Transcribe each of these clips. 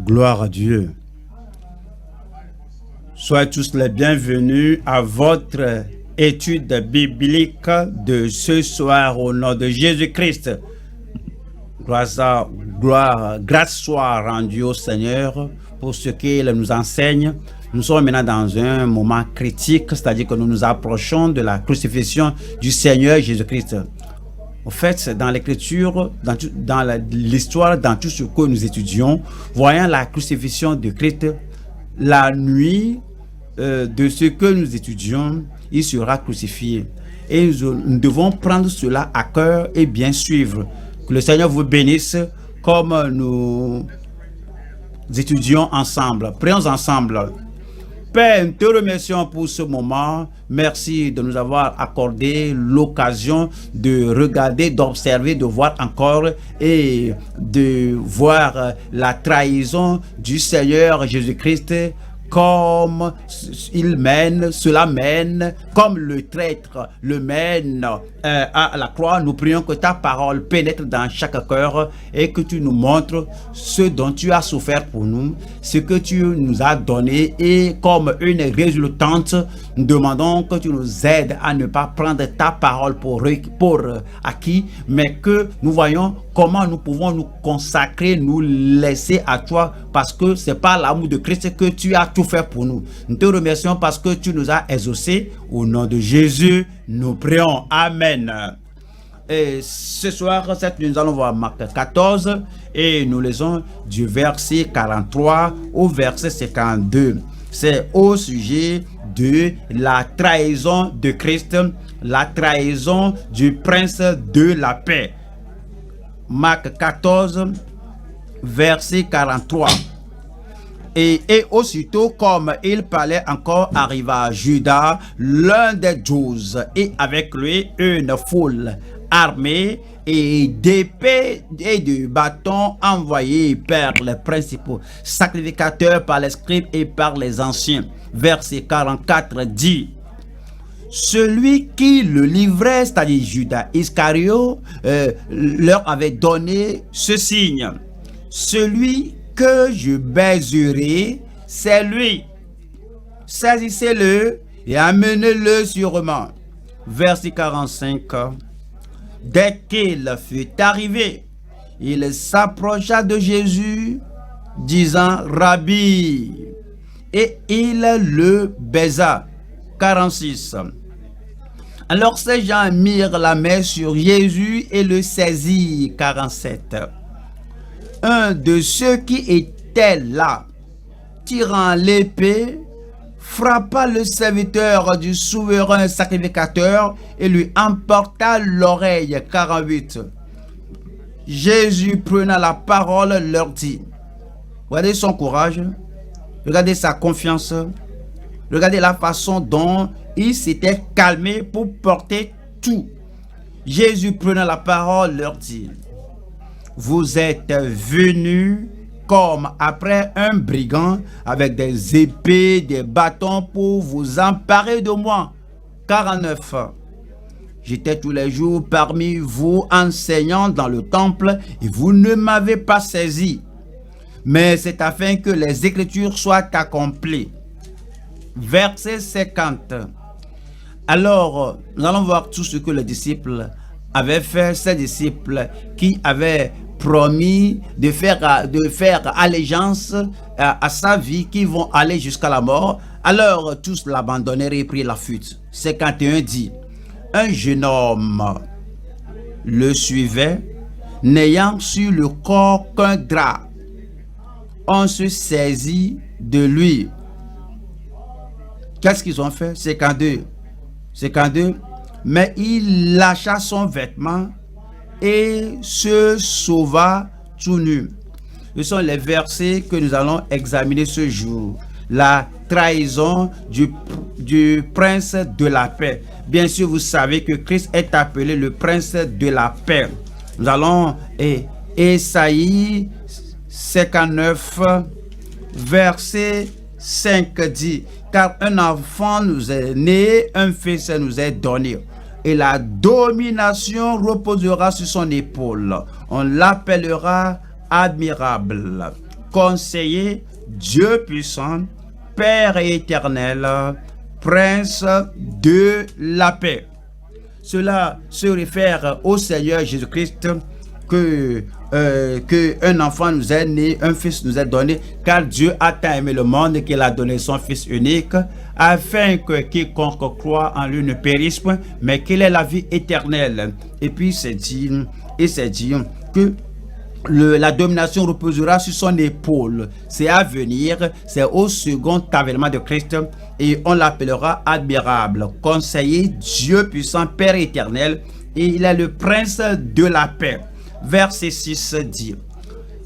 Gloire à Dieu. Soyez tous les bienvenus à votre étude biblique de ce soir au nom de Jésus-Christ. Grâce soit rendue au Seigneur pour ce qu'il nous enseigne. Nous sommes maintenant dans un moment critique, c'est-à-dire que nous nous approchons de la crucifixion du Seigneur Jésus-Christ. En fait, dans l'écriture, dans l'histoire, dans tout ce que nous étudions, voyant la crucifixion de Christ, la nuit de ce que nous étudions, il sera crucifié. Et nous devons prendre cela à cœur et bien suivre. Que le Seigneur vous bénisse comme nous étudions ensemble. Prions ensemble. Père, nous te remercions pour ce moment. Merci de nous avoir accordé l'occasion de regarder, d'observer, de voir encore et de voir la trahison du Seigneur Jésus-Christ. Comme cela mène, comme le traître le mène à la croix. Nous prions que ta parole pénètre dans chaque cœur et que tu nous montres ce dont tu as souffert pour nous, ce que tu nous as donné, et comme une résultante, nous demandons que tu nous aides à ne pas prendre ta parole pour acquis, mais que nous voyons comment nous pouvons nous consacrer, nous laisser à toi, parce que c'est par l'amour de Christ que tu as tout fait pour nous. Nous te remercions parce que tu nous as exaucés. Au nom de Jésus, nous prions. Amen. Et ce soir, nous allons voir Marc 14 et nous lisons du verset 43 au verset 52. C'est au sujet de la trahison de Christ, la trahison du prince de la paix. Marc 14, verset 43. Et aussitôt, comme il parlait encore, arriva Judas, l'un des 12, et avec lui une foule armée et d'épées et de bâtons envoyés par les principaux sacrificateurs, par les scribes et par les anciens. Verset 44 dit: celui qui le livrait, c'est-à-dire Judas Iscariote, leur avait donné ce signe: celui que je baiserai, c'est lui. Saisissez-le et amenez-le sûrement. Verset 45. Dès qu'il fut arrivé, il s'approcha de Jésus, disant: Rabbi, et il le baisa. 46. Alors ces gens mirent la main sur Jésus et le saisirent. 47. Un de ceux qui étaient là, tirant l'épée, frappa le serviteur du souverain sacrificateur et lui emporta l'oreille. 48. Jésus, prenant la parole, leur dit: regardez son courage, regardez sa confiance, regardez la façon dont il s'était calmé pour porter tout. Jésus, prenant la parole, leur dit: vous êtes venus comme après un brigand avec des épées, des bâtons pour vous emparer de moi. 49. J'étais tous les jours parmi vous enseignant dans le temple et vous ne m'avez pas saisi. Mais c'est afin que les Écritures soient accomplies. Verset 50. Alors, nous allons voir tout ce que les disciples avaient fait, ces disciples qui avaient promis de faire allégeance à sa vie, qui vont aller jusqu'à la mort. Alors tous l'abandonnèrent et prirent la fuite. 51 dit: un jeune homme le suivait, n'ayant sur le corps qu'un drap. On se saisit de lui. Qu'est-ce qu'ils ont fait? 52. Mais il lâcha son vêtement et se sauva tout nu. Ce sont les versets que nous allons examiner ce jour. La trahison du prince de la paix. Bien sûr, vous savez que Christ est appelé le prince de la paix. Nous allons Ésaïe 59, verset 5 dit: car un enfant nous est né, un fils nous est donné, et la domination reposera sur son épaule. On l'appellera admirable, conseiller, Dieu puissant, Père éternel, Prince de la paix. Cela se réfère au Seigneur Jésus-Christ que un enfant nous est né, un fils nous est donné, car Dieu a tant aimé le monde qu'il a donné son fils unique, afin que quiconque croit en lui ne périsse point, mais qu'il ait la vie éternelle. Et puis c'est dit que la domination reposera sur son épaule. C'est à venir, c'est au second avènement de Christ, et on l'appellera admirable, conseiller, Dieu puissant, Père éternel, et il est le prince de la paix. Verset 6 dit: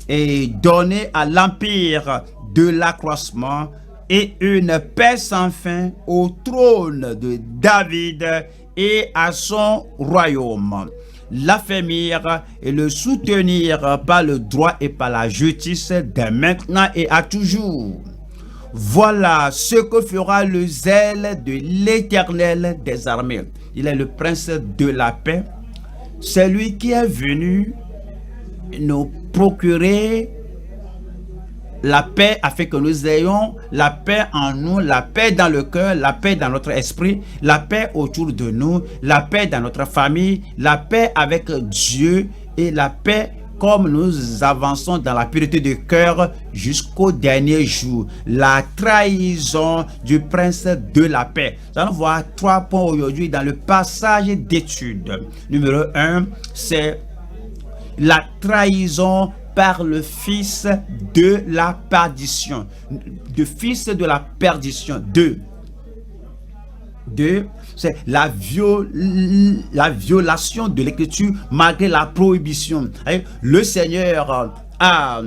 et donner à l'empire de l'accroissement et une paix sans fin au trône de David et à son royaume, l'affermir et le soutenir par le droit et par la justice dès maintenant et à toujours. Voilà ce que fera le zèle de l'Éternel des armées. Il est le prince de la paix. C'est lui qui est venu nous procurer la paix afin que nous ayons la paix en nous, la paix dans le cœur, la paix dans notre esprit, la paix autour de nous, la paix dans notre famille, la paix avec Dieu et la paix comme nous avançons dans la pureté de cœur jusqu'au dernier jour. La trahison du prince de la paix. Nous allons voir 3 points aujourd'hui dans le passage d'étude. Numéro 1, c'est la trahison par le fils de la perdition. Le fils de la perdition. 2, c'est la violation de l'écriture malgré la prohibition. Le Seigneur a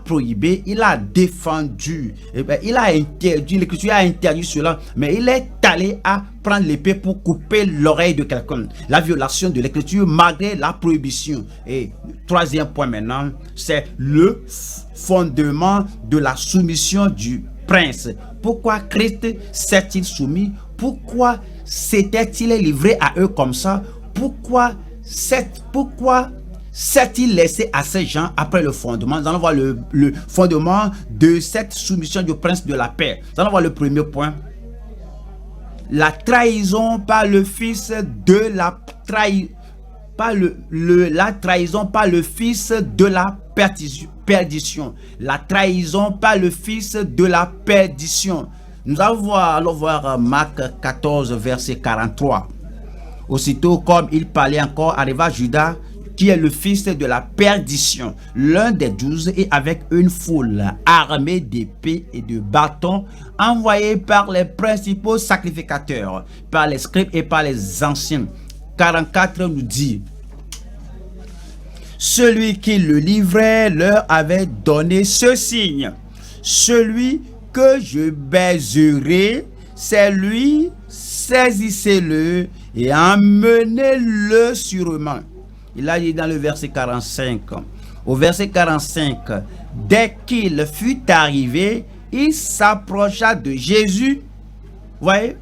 prohibé, il a défendu, il a interdit, l'écriture a interdit cela, mais il est allé à prendre l'épée pour couper l'oreille de quelqu'un. La violation de l'écriture malgré la prohibition. Et 3e point maintenant, c'est le fondement de la soumission du prince. Pourquoi Christ s'est-il soumis? Pourquoi s'était-il livré à eux comme ça? Pourquoi s'est-il laissé à ces gens après le fondement? Nous allons voir le fondement de cette soumission du prince de la paix. Nous allons voir le premier point. La trahison par le fils de la la trahison par le fils de la perdition. La trahison par le fils de la perdition. Nous allons voir Marc 14, verset 43. Aussitôt comme il parlait encore, arriva Judas, qui est le fils de la perdition, l'un des 12, et avec une foule armée d'épées et de bâtons, envoyés par les principaux sacrificateurs, par les scribes et par les anciens. 44 nous dit: celui qui le livrait leur avait donné ce signe: celui que je baiserai, c'est lui, saisissez-le et emmenez-le sûrement. Il a dit dans le verset 45. Au verset 45, dès qu'il fut arrivé, il s'approcha de Jésus. Vous voyez?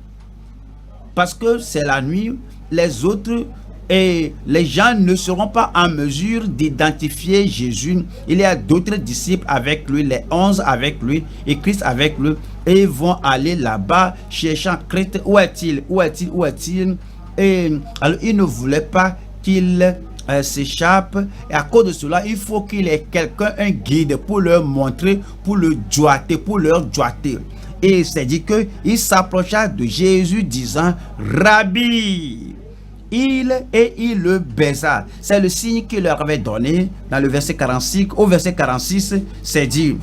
Parce que c'est la nuit, les autres et les gens ne seront pas en mesure d'identifier Jésus. Il y a d'autres disciples avec lui, les 11 avec lui et Christ avec lui, et ils vont aller là-bas cherchant Christ. Où est-il? Où est-il? Où est-il? Et alors ils ne voulaient pas qu'il s'échappe, et à cause de cela il faut qu'il ait quelqu'un, un guide, pour leur montrer, pour le doigter, pour leur doigter. Et c'est dit que il s'approcha de Jésus disant: Rabbi. Il le baisa. C'est le signe qu'il leur avait donné dans le verset 46. Au verset 46, c'est dit: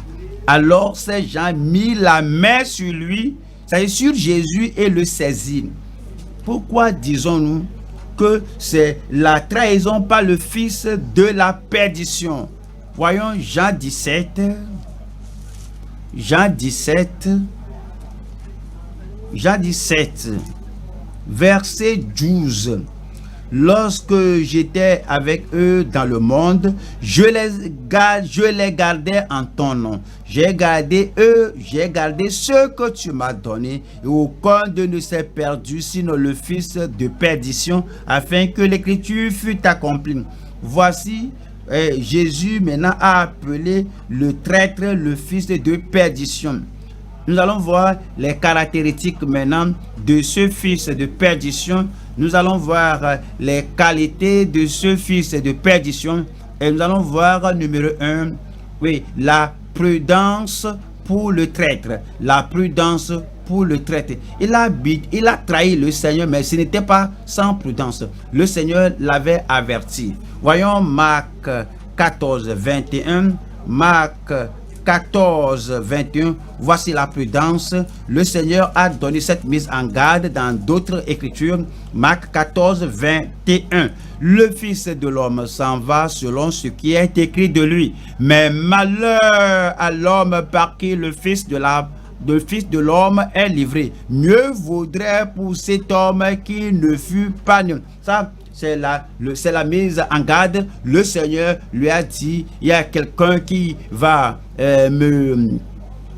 alors ces gens mit la main sur lui, c'est-à-dire sur Jésus, et le saisit. Pourquoi disons-nous que c'est la trahison par le fils de la perdition? Voyons Jean 17, verset 12. Lorsque j'étais avec eux dans le monde, je les gardais en ton nom. J'ai gardé ce que tu m'as donné, et aucun d'eux ne s'est perdu, sinon le fils de perdition, afin que l'écriture fût accomplie. Voici Jésus maintenant a appelé le traître le fils de perdition. Nous allons voir les caractéristiques maintenant de ce fils de perdition. Nous allons voir les qualités de ce fils de perdition. Et nous allons voir numéro 1, oui, la prudence pour le traître. La prudence pour le traître. Il a trahi le Seigneur, mais ce n'était pas sans prudence. Le Seigneur l'avait averti. Voyons Marc 14, 21. Marc 14, 21. Voici la prudence. Le Seigneur a donné cette mise en garde dans d'autres écritures. Marc 14, 21. Le Fils de l'homme s'en va selon ce qui est écrit de lui. Mais malheur à l'homme par qui le Fils de l'homme est livré. Mieux vaudrait pour cet homme qui ne fût pas né. Ça, c'est la mise en garde. Le Seigneur lui a dit, il y a quelqu'un qui va me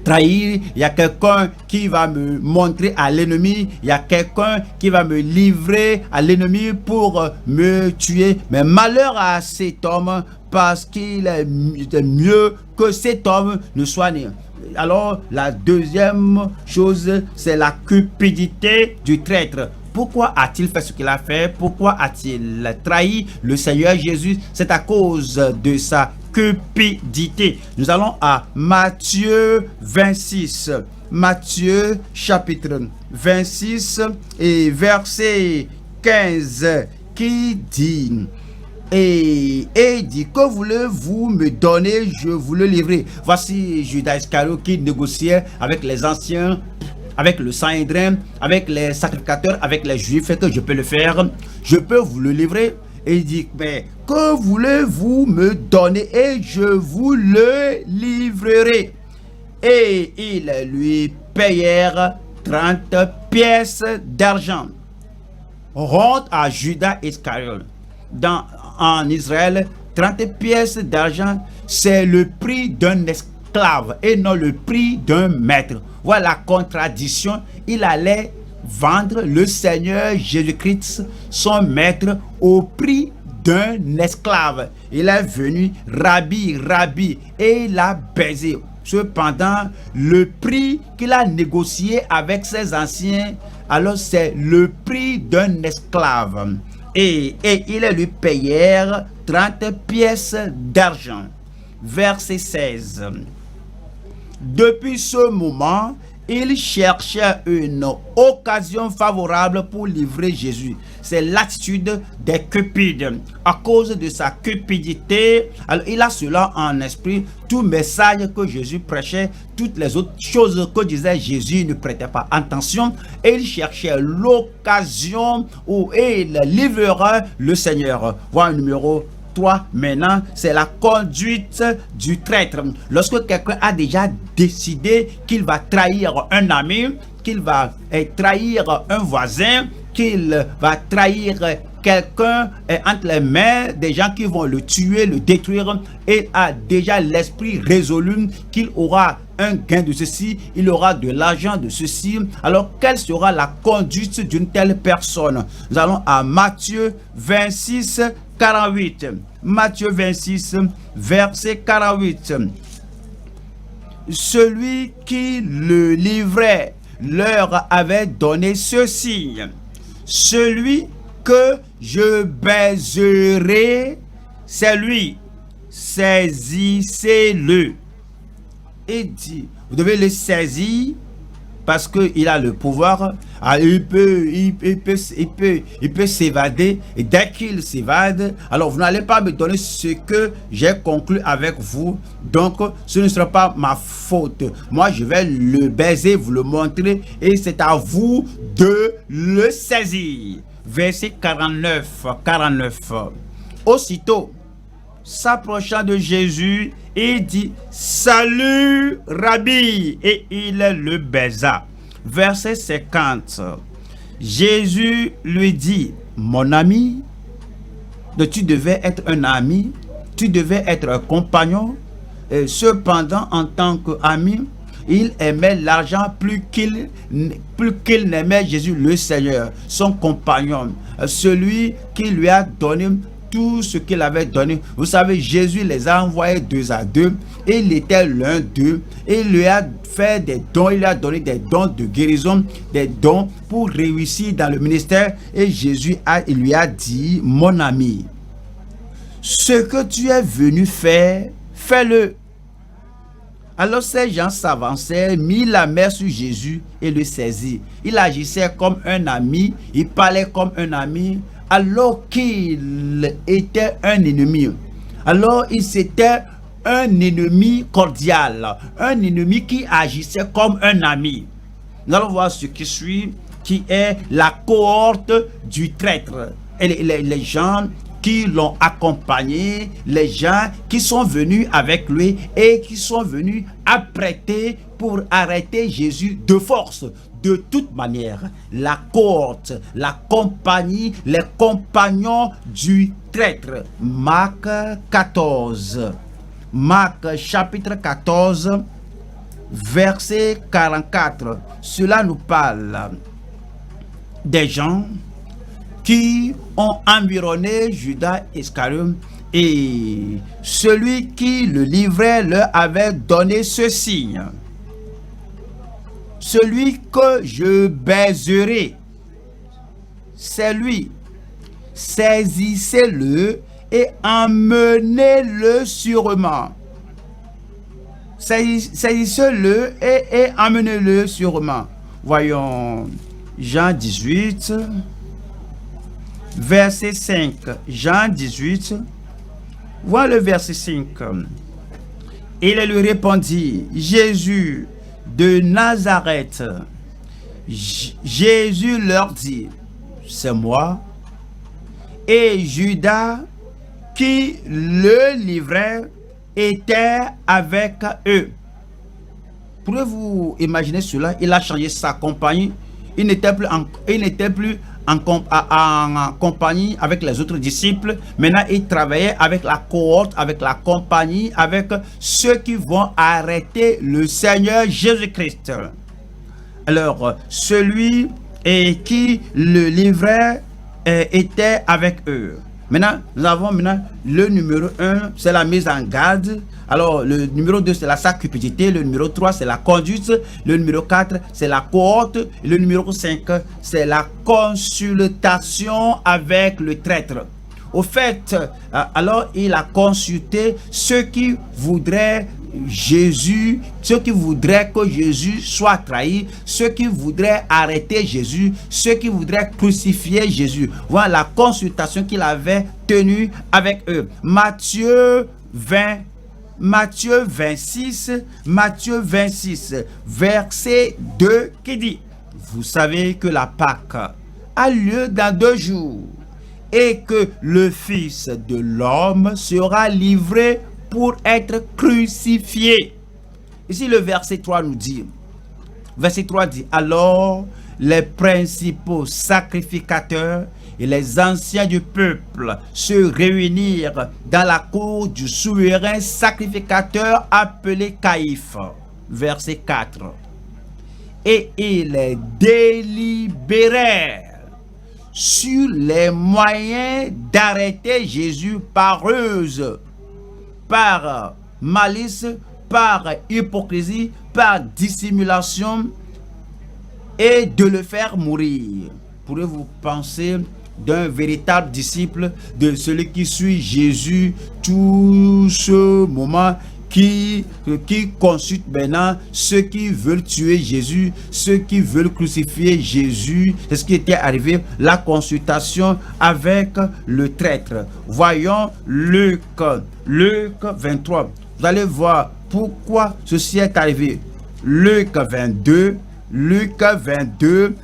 trahir, il y a quelqu'un qui va me montrer à l'ennemi, il y a quelqu'un qui va me livrer à l'ennemi pour me tuer. Mais malheur à cet homme, parce qu'il est mieux que cet homme ne soit né. Alors, la deuxième chose, c'est la cupidité du traître. Pourquoi a-t-il fait ce qu'il a fait? Pourquoi a-t-il trahi le Seigneur Jésus? C'est à cause de sa cupidité. Nous allons à Matthieu 26. Matthieu chapitre 26 et verset 15 qui dit... Et dit, que voulez-vous me donner, je vous le livrer. Voici Judas Iscariote qui négociait avec les anciens, avec le Sanhédrin, avec les sacrificateurs, avec les Juifs, que je peux le faire, je peux vous le livrer. Et il dit, mais que voulez-vous me donner et je vous le livrerai. Et ils lui payèrent 30 pièces d'argent. Honte à Judas Iscariote. En Israël, 30 pièces d'argent, c'est le prix d'un esclave et non le prix d'un maître. Voilà la contradiction. Il allait vendre le Seigneur Jésus-Christ, son maître, au prix d'un esclave. Il est venu, Rabbi, et il a baisé. Cependant, le prix qu'il a négocié avec ses anciens, alors c'est le prix d'un esclave. Et ils lui payèrent 30 pièces d'argent. Verset 16. Depuis ce moment, il cherchait une occasion favorable pour livrer Jésus. C'est l'attitude des cupides. À cause de sa cupidité, alors il a cela en esprit. Tout message que Jésus prêchait, toutes les autres choses que disait Jésus, ne prêtait pas attention. Et il cherchait l'occasion où il livrera le Seigneur. Voilà numéro 3. Maintenant, c'est la conduite du traître. Lorsque quelqu'un a déjà décidé qu'il va trahir un ami, qu'il va trahir un voisin, qu'il va trahir quelqu'un entre les mains des gens qui vont le tuer, le détruire, et a déjà l'esprit résolu qu'il aura un gain de ceci, il aura de l'argent de ceci. Alors, quelle sera la conduite d'une telle personne? Nous allons à Matthieu 26, 48. Matthieu 26, verset 48. Celui qui le livrait leur avait donné ce signe. Celui que je baiserai, c'est lui. Saisissez-le. Et dit, vous devez le saisir parce qu'il a le pouvoir. Il peut s'évader. Et dès qu'il s'évade, alors vous n'allez pas me donner ce que j'ai conclu avec vous. Donc, ce ne sera pas ma faute. Moi, je vais le baiser, vous le montrer. Et c'est à vous de le saisir. Verset 49. Aussitôt, s'approchant de Jésus, il dit, salut Rabbi, et il le baisa. Verset 50. Jésus lui dit, mon ami, tu devais être un ami, tu devais être un compagnon. Et cependant, en tant qu'ami, il aimait l'argent plus qu'il n'aimait Jésus le Seigneur, son compagnon, celui qui lui a donné tout ce qu'il avait donné. Vous savez, Jésus les a envoyés 2 à 2 et il était l'un d'eux et il lui a fait des dons, il lui a donné des dons de guérison, des dons pour réussir dans le ministère. Et Jésus il lui a dit: mon ami, ce que tu es venu faire, fais-le. Alors ces gens s'avançaient, mit la main sur Jésus et le saisit. Il agissait comme un ami, il parlait comme un ami, alors qu'il était un ennemi. Alors c'était un ennemi cordial, un ennemi qui agissait comme un ami. Nous allons voir ce qui suit, qui est la cohorte du traître. Et les gens qui l'ont accompagné, les gens qui sont venus avec lui et qui sont venus apprêter pour arrêter Jésus de force. De toute manière, la cohorte, la compagnie, les compagnons du traître. Marc 14. Marc chapitre 14, verset 44. Cela nous parle des gens qui ont environné Judas Iscariote et celui qui le livrait leur avait donné ce signe: celui que je baiserai, c'est lui. Saisissez-le et emmenez-le sûrement. Saisissez-le et emmenez-le sûrement. Voyons Jean 18. Verset 5, Jean 18, voilà le verset 5. Il lui répondit: Jésus de Nazareth. Jésus leur dit: c'est moi. Et Judas, qui le livrait, était avec eux. Pouvez-vous imaginer cela? Il a changé sa compagnie. Il n'était plus en compagnie avec les autres disciples. Maintenant, il travaillait avec la cohorte, avec la compagnie, avec ceux qui vont arrêter le Seigneur Jésus-Christ. Alors, celui qui le livrait était avec eux. Maintenant, nous avons le numéro 1, c'est la mise en garde. Alors, le numéro 2, c'est la sacripité. Le numéro 3, c'est la conduite. Le numéro 4, c'est la cohorte. Et le numéro 5, c'est la consultation avec le traître. Au fait, alors il a consulté ceux qui voudraient Jésus, ceux qui voudraient que Jésus soit trahi, ceux qui voudraient arrêter Jésus, ceux qui voudraient crucifier Jésus. Voilà la consultation qu'il avait tenue avec eux. Matthieu 26, verset 2 qui dit: vous savez que la Pâque a lieu dans 2 jours et que le Fils de l'homme sera livré pour être crucifié. Ici le verset 3 nous dit, alors les principaux sacrificateurs et les anciens du peuple se réunirent dans la cour du souverain sacrificateur appelé Caïphe. Verset 4. Et ils délibérèrent sur les moyens d'arrêter Jésus par ruse, par malice, par hypocrisie, par dissimulation, et de le faire mourir. Pourrez-vous penser d'un véritable disciple, de celui qui suit Jésus tout ce moment, qui consulte maintenant ceux qui veulent tuer Jésus, ceux qui veulent crucifier Jésus? C'est ce qui était arrivé, la consultation avec le traître. Voyons Luc 23. Vous allez voir pourquoi ceci est arrivé. Luc 22,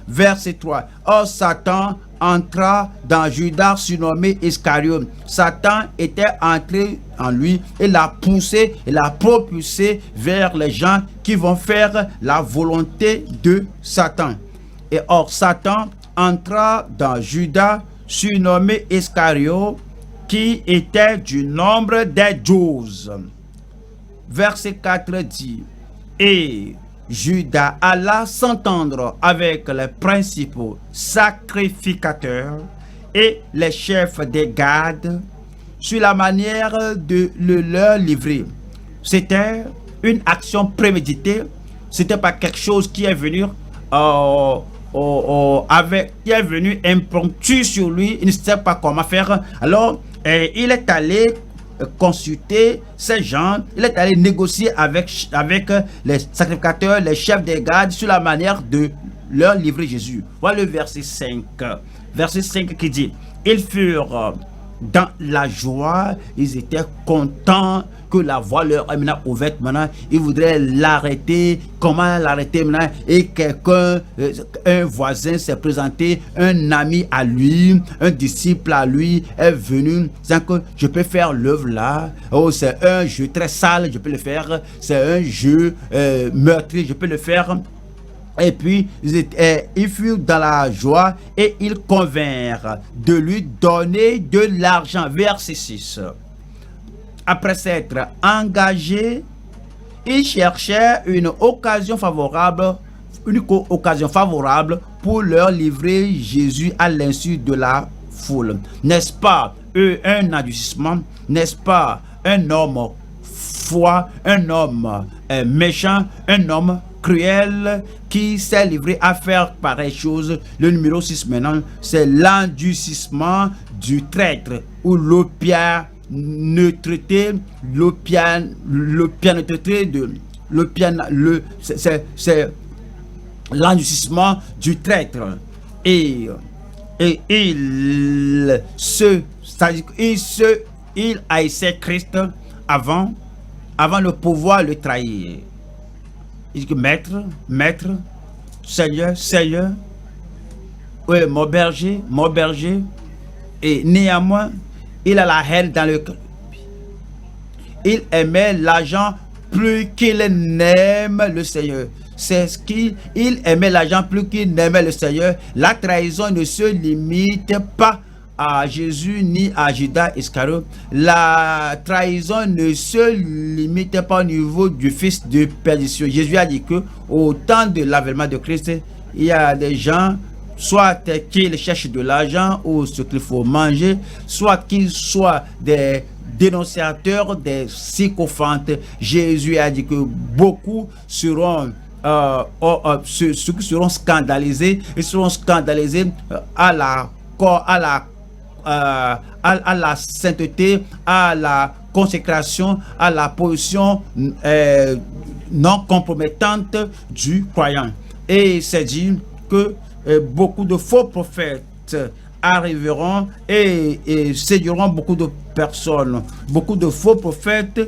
verset 3. Or Satan entra dans Judas surnommé Iscariote. Satan était entré en lui et l'a poussé et l'a propulsé vers les gens qui vont faire la volonté de Satan. Et or Satan entra dans Judas surnommé Iscariote, qui était du nombre des 12. Verset 4 dit: et Judas alla s'entendre avec les principaux sacrificateurs et les chefs des gardes sur la manière de le leur livrer. C'était une action préméditée. C'était pas quelque chose qui est venu qui est venu impromptu sur lui. Il ne sait pas comment faire. Alors, il est allé consulter ces gens. Il est allé négocier avec les sacrificateurs, les chefs des gardes sur la manière de leur livrer Jésus. Voilà le verset 5. Verset 5 qui dit: ils furent dans la joie, ils étaient contents que la voie leur est maintenant ouverte. Maintenant, ils voudraient l'arrêter. Comment l'arrêter maintenant? Et quelqu'un, un voisin s'est présenté, un ami à lui, un disciple à lui est venu disant que je peux faire l'œuvre là. Oh, c'est un jeu très sale, je peux le faire. C'est un jeu meurtrier, je peux le faire. Et puis, ils furent dans la joie et ils convinrent de lui donner de l'argent. Verset 6. Après s'être engagés, ils cherchaient une occasion favorable pour leur livrer Jésus à l'insu de la foule. N'est-ce pas un adoucissement? N'est-ce pas un homme froid, un homme méchant, un homme cruel qui s'est livré à faire pareille chose? Le numéro 6 maintenant, c'est l'endurcissement du traître ou l'opiniâtreté, c'est l'endurcissement du traître. Et il haïssait Christ avant le pouvoir le trahir. Il dit que maître, Seigneur, oui, mon berger, et néanmoins, il a la haine dans le cœur. Il aimait l'argent plus qu'il n'aime le Seigneur. C'est ce qu'il aimait l'argent plus qu'il n'aimait le Seigneur. La trahison ne se limite pas à Jésus ni à Judas Iscariote. La trahison ne se limite pas au niveau du fils de perdition. Jésus a dit que au temps de l'avènement de Christ, il y a des gens, soit qu'ils cherchent de l'argent ou ce qu'il faut manger, soit qu'ils soient des dénonciateurs, des sycophantes. Jésus a dit que beaucoup seront ceux qui seront scandalisés, ils seront scandalisés à la sainteté, à la consécration, à la position non compromettante du croyant. Et c'est dit que beaucoup de faux prophètes arriveront et séduiront beaucoup de personnes. Beaucoup de faux prophètes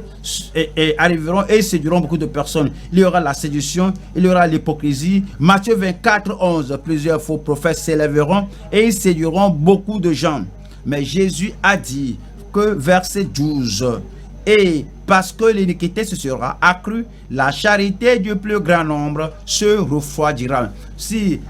arriveront et séduiront beaucoup de personnes. Il y aura la séduction, il y aura l'hypocrisie. Matthieu 24, 11, plusieurs faux prophètes s'élèveront et ils séduiront beaucoup de gens. Mais Jésus a dit que verset 12, et parce que l'iniquité se sera accrue, la charité du plus grand nombre se refroidira. Si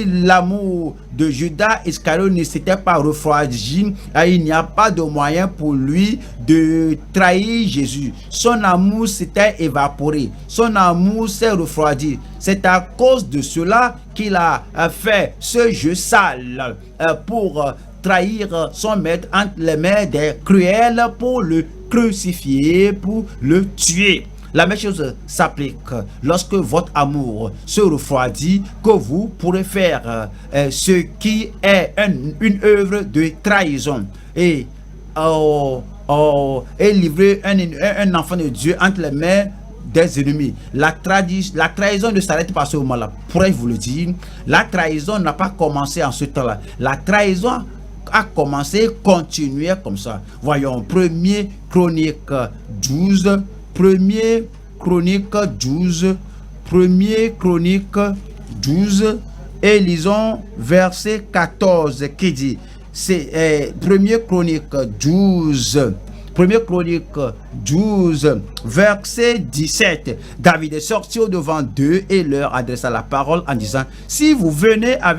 l'amour de Judas Iscariote ne s'était pas refroidi, il n'y a pas de moyen pour lui de trahir Jésus. Son amour s'était évaporé, son amour s'est refroidi. C'est à cause de cela qu'il a fait ce jeu sale pour trahir son maître entre les mains des cruels, pour le crucifier, pour le tuer. La même chose s'applique lorsque votre amour se refroidit, que vous pourrez faire ce qui est une œuvre de trahison et livrer un enfant de Dieu entre les mains des ennemis. La trahison ne s'arrête pas à ce moment-là. Pourrais-je vous le dire? La trahison n'a pas commencé en ce temps-là. La trahison a commencé, continuer comme ça. Voyons, 1er Chronique 12. 1er Chronique 12 et lisons verset 14 qui dit, c'est 1er Chronique 12 verset 17. David est sorti au devant d'eux et leur adressa la parole en disant: si vous venez à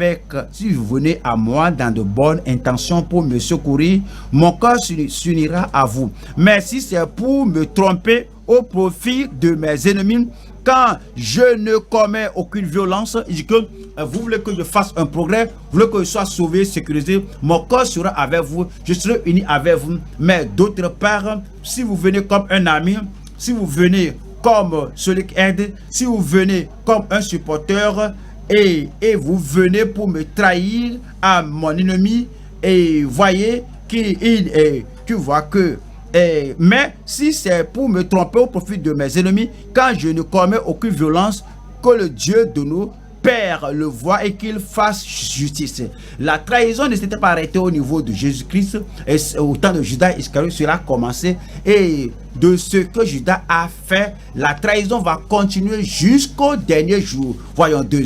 moi dans de bonnes intentions pour me secourir, mon cœur s'unira à vous. Mais si c'est pour me tromper au profit de mes ennemis. Quand je ne commets aucune violence, il dit que vous voulez que je fasse un progrès, vous voulez que je sois sauvé, sécurisé, mon corps sera avec vous, je serai uni avec vous. Mais d'autre part, si vous venez comme un ami, si vous venez comme celui qui aide, si vous venez comme un supporter et vous venez pour me trahir à mon ennemi, et voyez tu vois que mais si c'est pour me tromper au profit de mes ennemis, quand je ne commets aucune violence, que le Dieu de nos pères le voit et qu'il fasse justice. La trahison ne s'était pas arrêtée au niveau de Jésus-Christ, et au temps de Judas Iscariote, cela a commencé, et de ce que Judas a fait, la trahison va continuer jusqu'au dernier jour. Voyons 2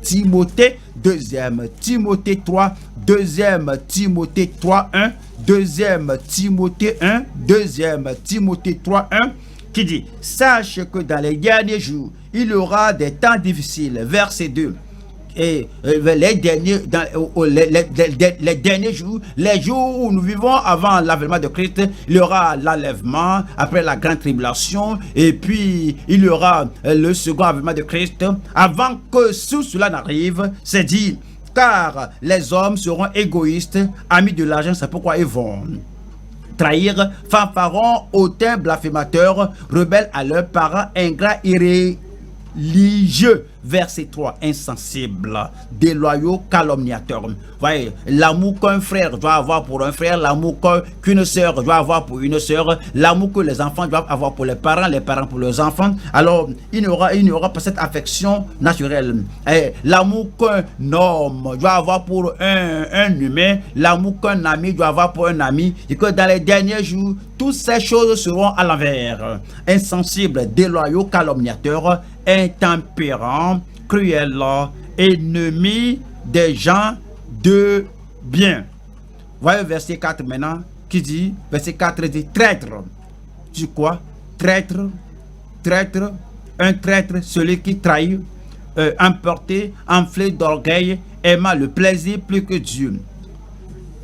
Timothée 3, 2 Timothée 3, 1, 2 Timothée 1, 2 Timothée 3, 1, qui dit: sache que dans les derniers jours, il y aura des temps difficiles. Verset 2. Et les derniers jours, les jours où nous vivons avant l'avènement de Christ, il y aura l'enlèvement, après la grande tribulation, et puis il y aura le second avènement de Christ. Avant que tout cela n'arrive, c'est dit, car les hommes seront égoïstes, amis de l'argent, c'est pourquoi ils vont trahir, fanfarons, hautains, blasphémateurs, rebelles à leurs parents, ingrats, irréligieux. Verset 3, insensibles, déloyaux, calomniateurs. Voyez, l'amour qu'un frère doit avoir pour un frère, l'amour qu'une sœur doit avoir pour une sœur, l'amour que les enfants doivent avoir pour les parents pour leurs enfants. Alors, il n'y aura pas cette affection naturelle. L'amour qu'un homme doit avoir pour un humain, l'amour qu'un ami doit avoir pour un ami, et que dans les derniers jours, toutes ces choses seront à l'envers. Insensibles, déloyaux, calomniateurs, intempérants, cruels, ennemis des gens de bien. Voyez verset 4 maintenant, qui dit, verset 4 dit traître. Tu quoi? Traître, un traître, celui qui trahit, emporté, enflé d'orgueil, aimant le plaisir plus que Dieu.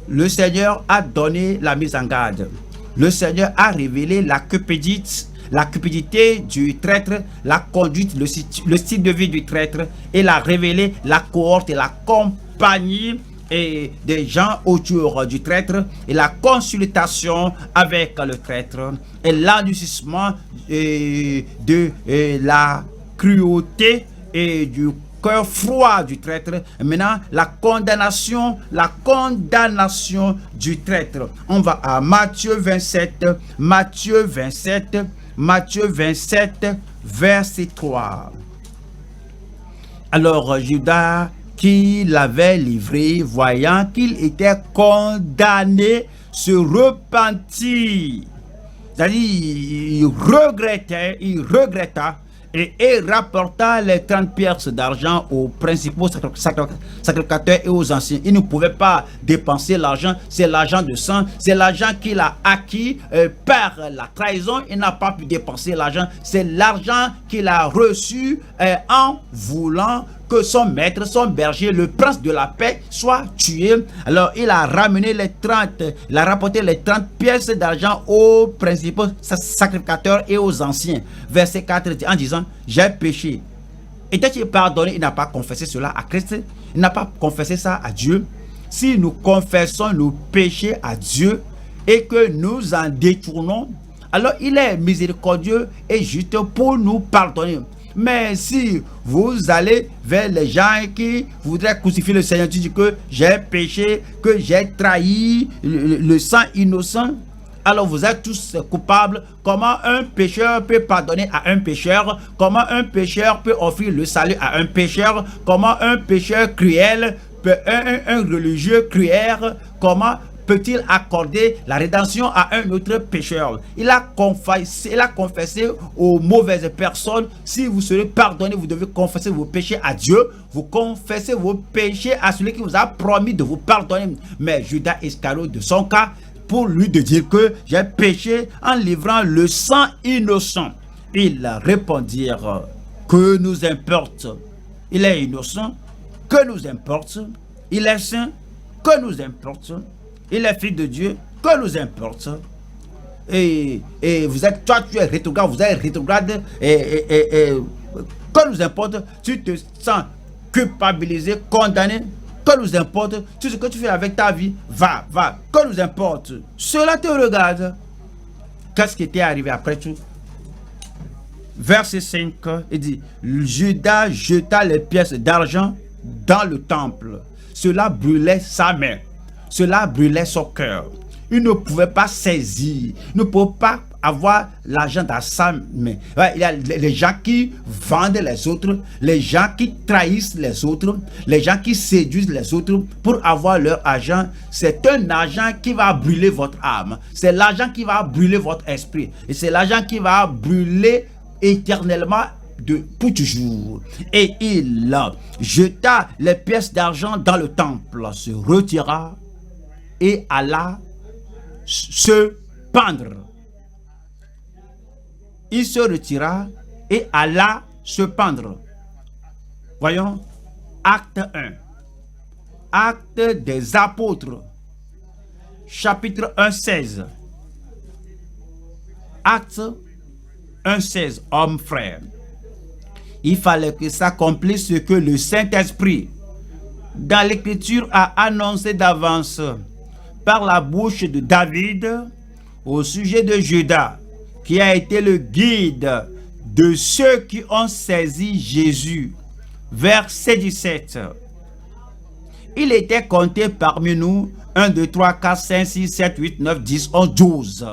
Le Seigneur a donné la mise en garde. Le Seigneur a révélé la cupidité du traître, la conduite, le style de vie du traître. Il a révélé la cohorte et la compagnie et des gens autour du traître, et la consultation avec le traître, et l'endurcissement de la cruauté et du cœur froid du traître. Maintenant, la condamnation du traître. On va à Matthieu 27, verset 3. Alors Judas, qui l'avait livré, voyant qu'il était condamné, se repentit. C'est-à-dire, il regretta et rapporta les 30 pièces d'argent aux principaux sacrificateurs et aux anciens. Il ne pouvait pas dépenser l'argent, c'est l'argent de sang, c'est l'argent qu'il a acquis par la trahison. Il n'a pas pu dépenser l'argent, c'est l'argent qu'il a reçu en voulant que son maître, son berger, le prince de la paix soit tué. Alors il a ramené il a rapporté les 30 pièces d'argent aux principaux sacrificateurs et aux anciens. Verset 4 en disant, j'ai péché. Était-il pardonné? Il n'a pas confessé cela à Christ, il n'a pas confessé ça à Dieu. Si nous confessons nos péchés à Dieu et que nous en détournons, alors il est miséricordieux et juste pour nous pardonner. Mais si vous allez vers les gens qui voudraient crucifier le Seigneur, tu dis que j'ai péché, que j'ai trahi le sang innocent, alors vous êtes tous coupables. Comment un pécheur peut pardonner à un pécheur? Comment un pécheur peut offrir le salut à un pécheur? Comment un pécheur cruel, un religieux cruel, comment peut-il accorder la rédemption à un autre pécheur? Il a confessé aux mauvaises personnes. Si vous serez pardonné, vous devez confesser vos péchés à Dieu. Vous confessez vos péchés à celui qui vous a promis de vous pardonner. Mais Judas Iscariote, de son cas, pour lui de dire que j'ai péché en livrant le sang innocent, ils répondirent, que nous importe? Il est innocent, que nous importe? Il est saint, que nous importe? Il est fils de Dieu, que nous importe? et vous êtes, toi tu es rétrograde, vous êtes rétrograde, et que nous importe, tu te sens culpabilisé, condamné, que nous importe, tout ce que tu fais avec ta vie, va, que nous importe, cela te regarde. Qu'est-ce qui t'est arrivé après tout? Verset 5, il dit, Judas jeta les pièces d'argent dans le temple. Cela brûlait sa main, cela brûlait son cœur. Il ne pouvait pas saisir, il ne pouvait pas avoir l'argent dans sa main. Il y a les gens qui vendent les autres, les gens qui trahissent les autres, les gens qui séduisent les autres pour avoir leur argent. C'est un argent qui va brûler votre âme, c'est l'argent qui va brûler votre esprit, et c'est l'argent qui va brûler éternellement pour toujours. Et il jeta les pièces d'argent dans le temple, se retira et alla se pendre. Il se retira et alla se pendre. Voyons, acte 1. Acte des apôtres, chapitre 1, 16. Acte 1, 16, hommes frères. Il fallait que s'accomplisse ce que le Saint-Esprit, dans l'Écriture, a annoncé d'avance par la bouche de David au sujet de Judas, qui a été le guide de ceux qui ont saisi Jésus. Verset 17. Il était compté parmi nous 1, 2, 3, 4, 5, 6, 7, 8, 9, 10, 11, 12.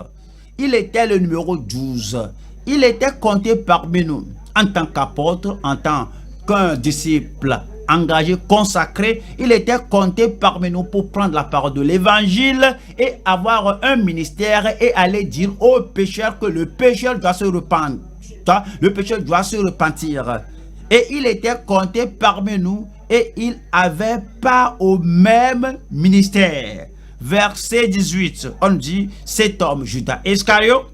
Il était le numéro 12. Il était compté parmi nous en tant qu'apôtre, en tant qu'un disciple engagé, consacré. Il était compté parmi nous pour prendre la parole de l'évangile et avoir un ministère et aller dire aux pécheurs que le pécheur doit se repentir. Le pécheur doit se repentir. Et il était compté parmi nous et il avait part au même ministère. Verset 18, on dit, cet homme, Judas Iscariote,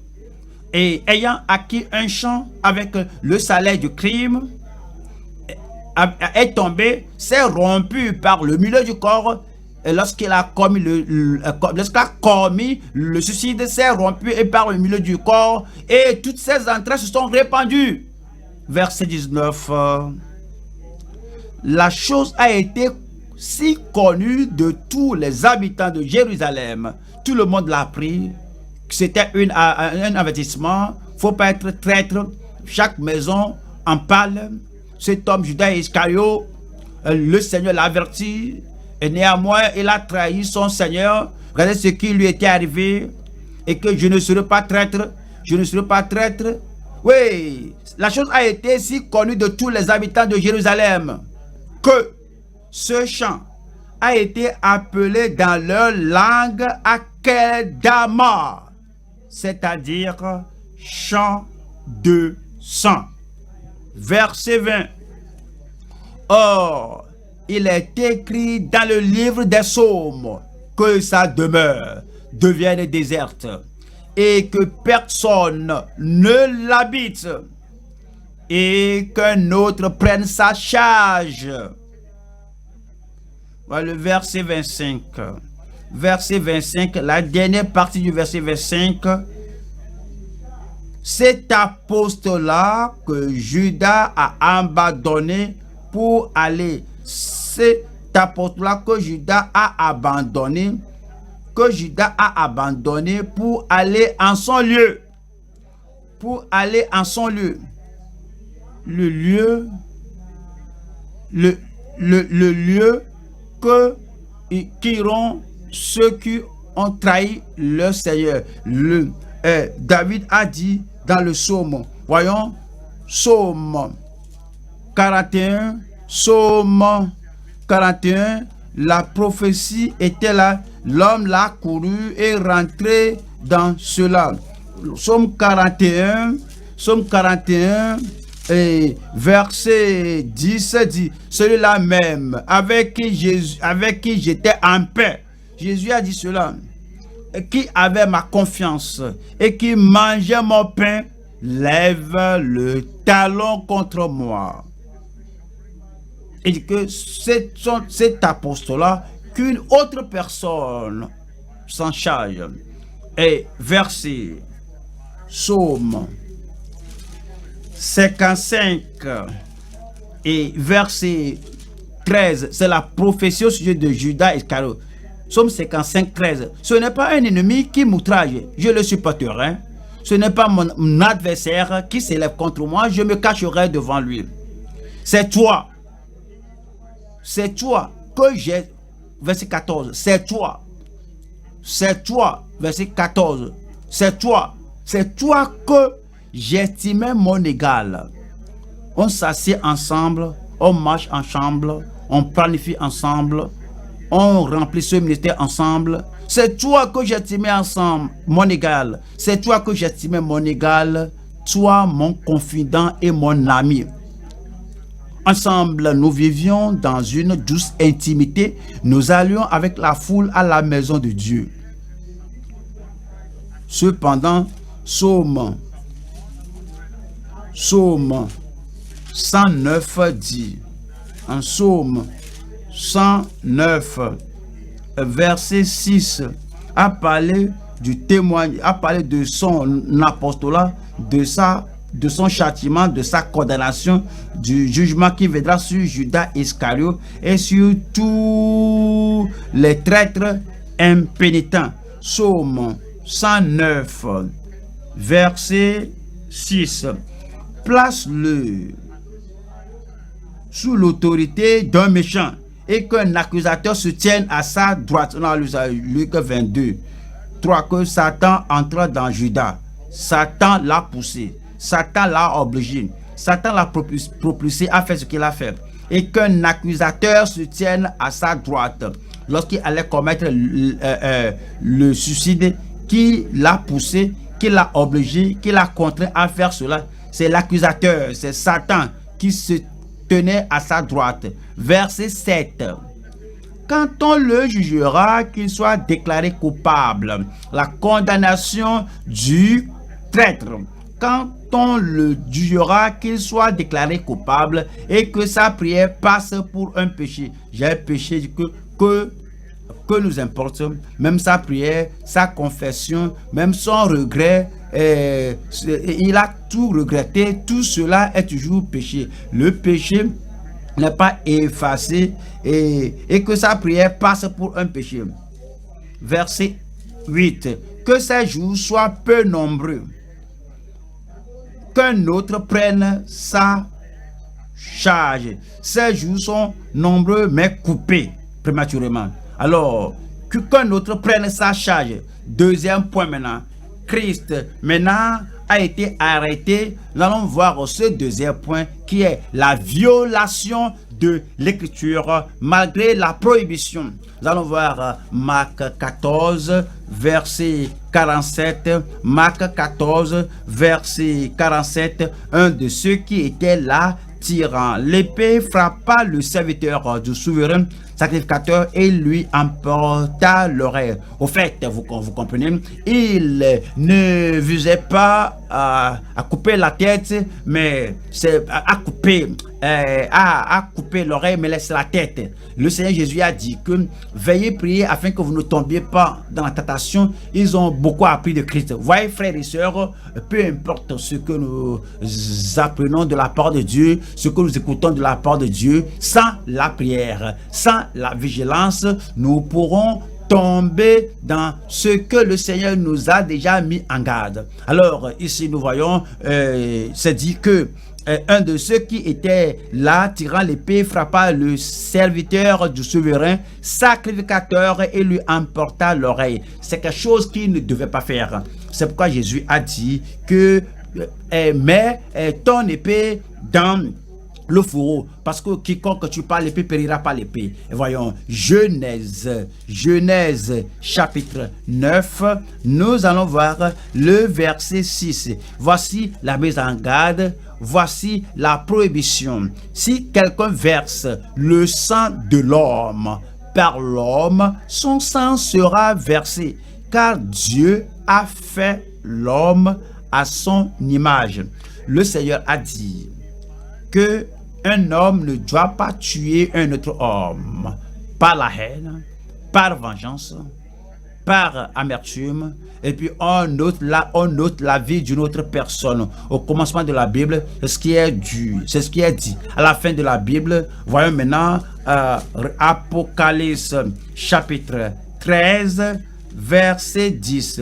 et ayant acquis un champ avec le salaire du crime, est tombé, s'est rompu par le milieu du corps, et lorsqu'il a commis le suicide, s'est rompu et par le milieu du corps, et toutes ses entrailles se sont répandues. Verset 19, la chose a été si connue de tous les habitants de Jérusalem, tout le monde l'a appris. C'était un avertissement. Il ne faut pas être traître. Chaque maison en parle. Cet homme, Judas Iscariote, le Seigneur l'a averti. Et néanmoins, il a trahi son Seigneur. Regardez ce qui lui était arrivé. Et que je ne serai pas traître. Je ne serai pas traître. Oui, la chose a été si connue de tous les habitants de Jérusalem que ce chant a été appelé dans leur langue Akeldama, c'est-à-dire chant de sang. Verset 20. Or, il est écrit dans le livre des psaumes que sa demeure devienne déserte et que personne ne l'habite et qu'un autre prenne sa charge. Voilà le verset 25. Verset 25, la dernière partie du verset 25. Cet apôtre-là que Judas a abandonné pour aller. Cet apôtre-là que Judas a abandonné. Pour aller en son lieu. Pour aller en son lieu. Le lieu. Le lieu qu'iront ceux qui ont trahi leur Seigneur. David a dit dans le psaume, voyons, psaume 41, la prophétie était là, l'homme l'a couru et rentré dans cela. Psaume 41, et verset 10 dit, celui-là même avec qui j'étais en paix. Jésus a dit cela, qui avait ma confiance et qui mangeait mon pain, lève le talon contre moi. Et dit que cet apôtre-là, qu'une autre personne s'en charge. Et verset Psaume 55 et verset 13, c'est la prophétie au sujet de Judas Iscariote. Psaume 55, 13. Ce n'est pas un ennemi qui m'outrage, je le supporterai. Ce n'est pas mon adversaire qui s'élève contre moi, je me cacherai devant lui. C'est toi que j'ai, verset 14, c'est toi, verset 14, c'est toi que j'estimais mon égal. On s'assied ensemble, on marche ensemble, on planifie ensemble, on remplit ce ministère ensemble. C'est toi que j'estimais ensemble, mon égal. C'est toi que j'estimais mon égal, toi mon confident et mon ami. Ensemble, nous vivions dans une douce intimité. Nous allions avec la foule à la maison de Dieu. Cependant, Psaume 109 dit, en Psaume 109, verset 6, a parlé du témoignage, a parlé de son apostolat, de son châtiment, de sa condamnation, du jugement qui viendra sur Judas Iscariote et sur tous les traîtres impénitents. Psaume 109, verset 6. Place-le sous l'autorité d'un méchant et qu'un accusateur se tienne à sa droite. On a lu ça, Luc 22. 3. Que Satan entra dans Judas. Satan l'a poussé. Satan l'a obligé. Satan l'a propulsé à faire ce qu'il a fait. Et qu'un accusateur se tienne à sa droite. Lorsqu'il allait commettre le suicide, qui l'a poussé, qui l'a obligé, qui l'a contraint à faire cela, c'est l'accusateur, c'est Satan qui se tenait à sa droite. Verset 7. Quand on le jugera, qu'il soit déclaré coupable. La condamnation du traître. Quand on le jugera, qu'il soit déclaré coupable et que sa prière passe pour un péché. J'ai un péché que nous importe, même sa prière, sa confession, même son regret, il a tout regretté, tout cela est toujours péché. Le péché n'est pas effacé et que sa prière passe pour un péché. Verset 8. Que ces jours soient peu nombreux, qu'un autre prenne sa charge. Ces jours sont nombreux mais coupés prématurément. Alors, qu'un autre prenne sa charge. Deuxième point maintenant. Christ maintenant a été arrêté. Nous allons voir ce deuxième point qui est la violation de l'écriture malgré la prohibition. Nous allons voir Marc 14, verset 47. Marc 14, verset 47. Un de ceux qui étaient là, tirant l'épée, frappa le serviteur du souverain sacrificateur et lui emporta l'oreille. Au fait, vous comprenez, il ne visait pas à couper la tête, mais c'est à couper l'oreille, mais laisse la tête. Le Seigneur Jésus a dit que veillez prier afin que vous ne tombiez pas dans la tentation. Ils ont beaucoup appris de Christ. Voyez, frères et sœurs, peu importe ce que nous apprenons de la part de Dieu, ce que nous écoutons de la part de Dieu, sans la prière, sans la vigilance, nous pourrons tomber dans ce que le Seigneur nous a déjà mis en garde. Alors ici nous voyons, c'est dit que un de ceux qui étaient là, tirant l'épée, frappa le serviteur du souverain sacrificateur et lui emporta l'oreille. C'est quelque chose qu'il ne devait pas faire. C'est pourquoi Jésus a dit que mets ton épée dans le fourreau, parce que quiconque tue pas l'épée périra par l'épée. Voyons, Genèse chapitre 9, nous allons voir le verset 6. Voici la mise en garde, voici la prohibition. Si quelqu'un verse le sang de l'homme, par l'homme, son sang sera versé, car Dieu a fait l'homme à son image. Le Seigneur a dit que un homme ne doit pas tuer un autre homme par la haine, par vengeance, par amertume, et puis on note la vie d'une autre personne. Au commencement de la Bible, c'est ce qui est dit. À la fin de la Bible, voyons maintenant Apocalypse chapitre 13, verset 10.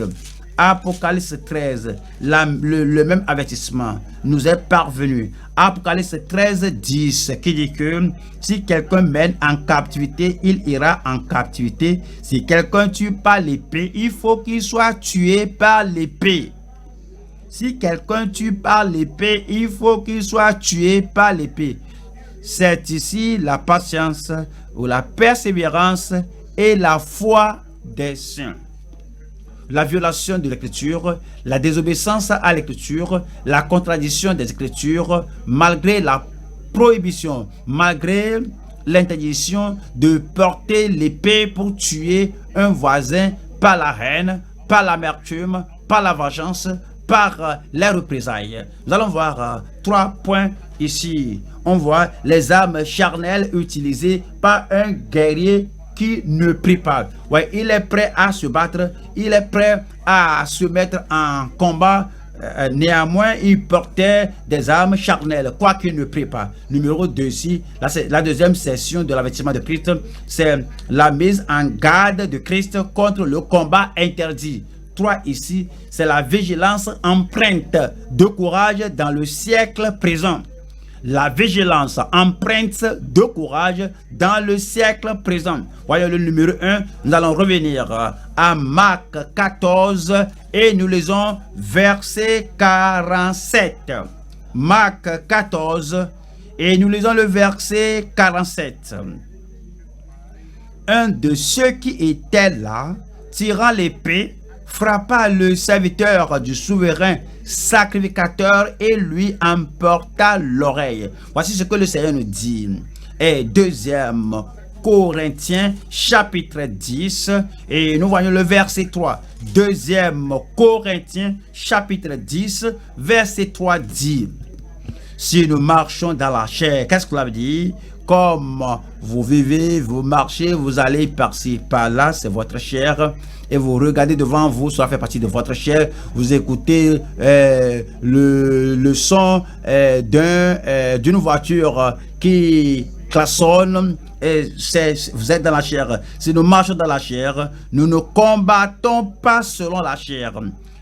Apocalypse 13, le même avertissement nous est parvenu. Apocalypse 13, 10, qui dit que si quelqu'un mène en captivité, il ira en captivité. Si quelqu'un tue par l'épée, il faut qu'il soit tué par l'épée. Si quelqu'un tue par l'épée, il faut qu'il soit tué par l'épée. C'est ici la patience ou la persévérance et la foi des saints. La violation de l'écriture, la désobéissance à l'écriture, la contradiction des écritures, malgré la prohibition, malgré l'interdiction de porter l'épée pour tuer un voisin par la haine, par l'amertume, par la vengeance, par les représailles. Nous allons voir 3 points ici. On voit les armes charnelles utilisées par un guerrier qui ne prie pas. Ouais, il est prêt à se battre, il est prêt à se mettre en combat. Néanmoins, il portait des armes charnelles, quoi qu'il ne prie pas. Numéro 2 ici, la deuxième session de l'avertissement de Christ, c'est la mise en garde de Christ contre le combat interdit. 3 ici, c'est la vigilance empreinte de courage dans le siècle présent. La vigilance empreinte de courage dans le siècle présent. Voyons le numéro 1. Nous allons revenir à Marc 14 et nous lisons verset 47. Marc 14 et nous lisons le verset 47. Un de ceux qui étaient là, tirant l'épée, frappa le serviteur du souverain sacrificateur et lui emporta l'oreille. Voici ce que le Seigneur nous dit. Et 2e Corinthiens chapitre 10 et nous voyons le verset 3. 2e Corinthiens chapitre 10 verset 3 dit: si nous marchons dans la chair, qu'est-ce que cela veut dire? Comme vous vivez, vous marchez, vous allez par-ci, par-là, c'est votre chair. Et vous regardez devant vous, ça fait partie de votre chair. Vous écoutez le son d'une voiture qui klaxonne. Et vous êtes dans la chair. Si nous marchons dans la chair, nous ne combattons pas selon la chair.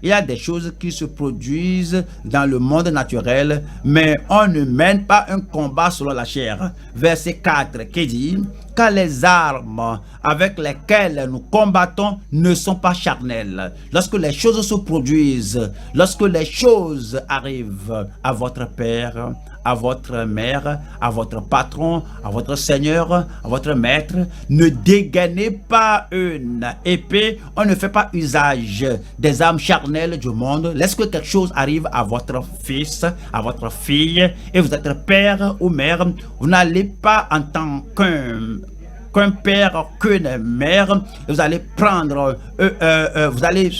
Il y a des choses qui se produisent dans le monde naturel, mais on ne mène pas un combat selon la chair. Verset 4 qui dit: car les armes avec lesquelles nous combattons ne sont pas charnelles. Lorsque les choses se produisent, lorsque les choses arrivent à votre père, à votre mère, à votre patron, à votre seigneur, à votre maître, ne dégainez pas une épée. On ne fait pas usage des armes charnelles du monde. Lorsque quelque chose arrive à votre fils, à votre fille, et vous êtes père ou mère, vous n'allez pas en tant qu'un père, qu'une mère, vous allez prendre, vous allez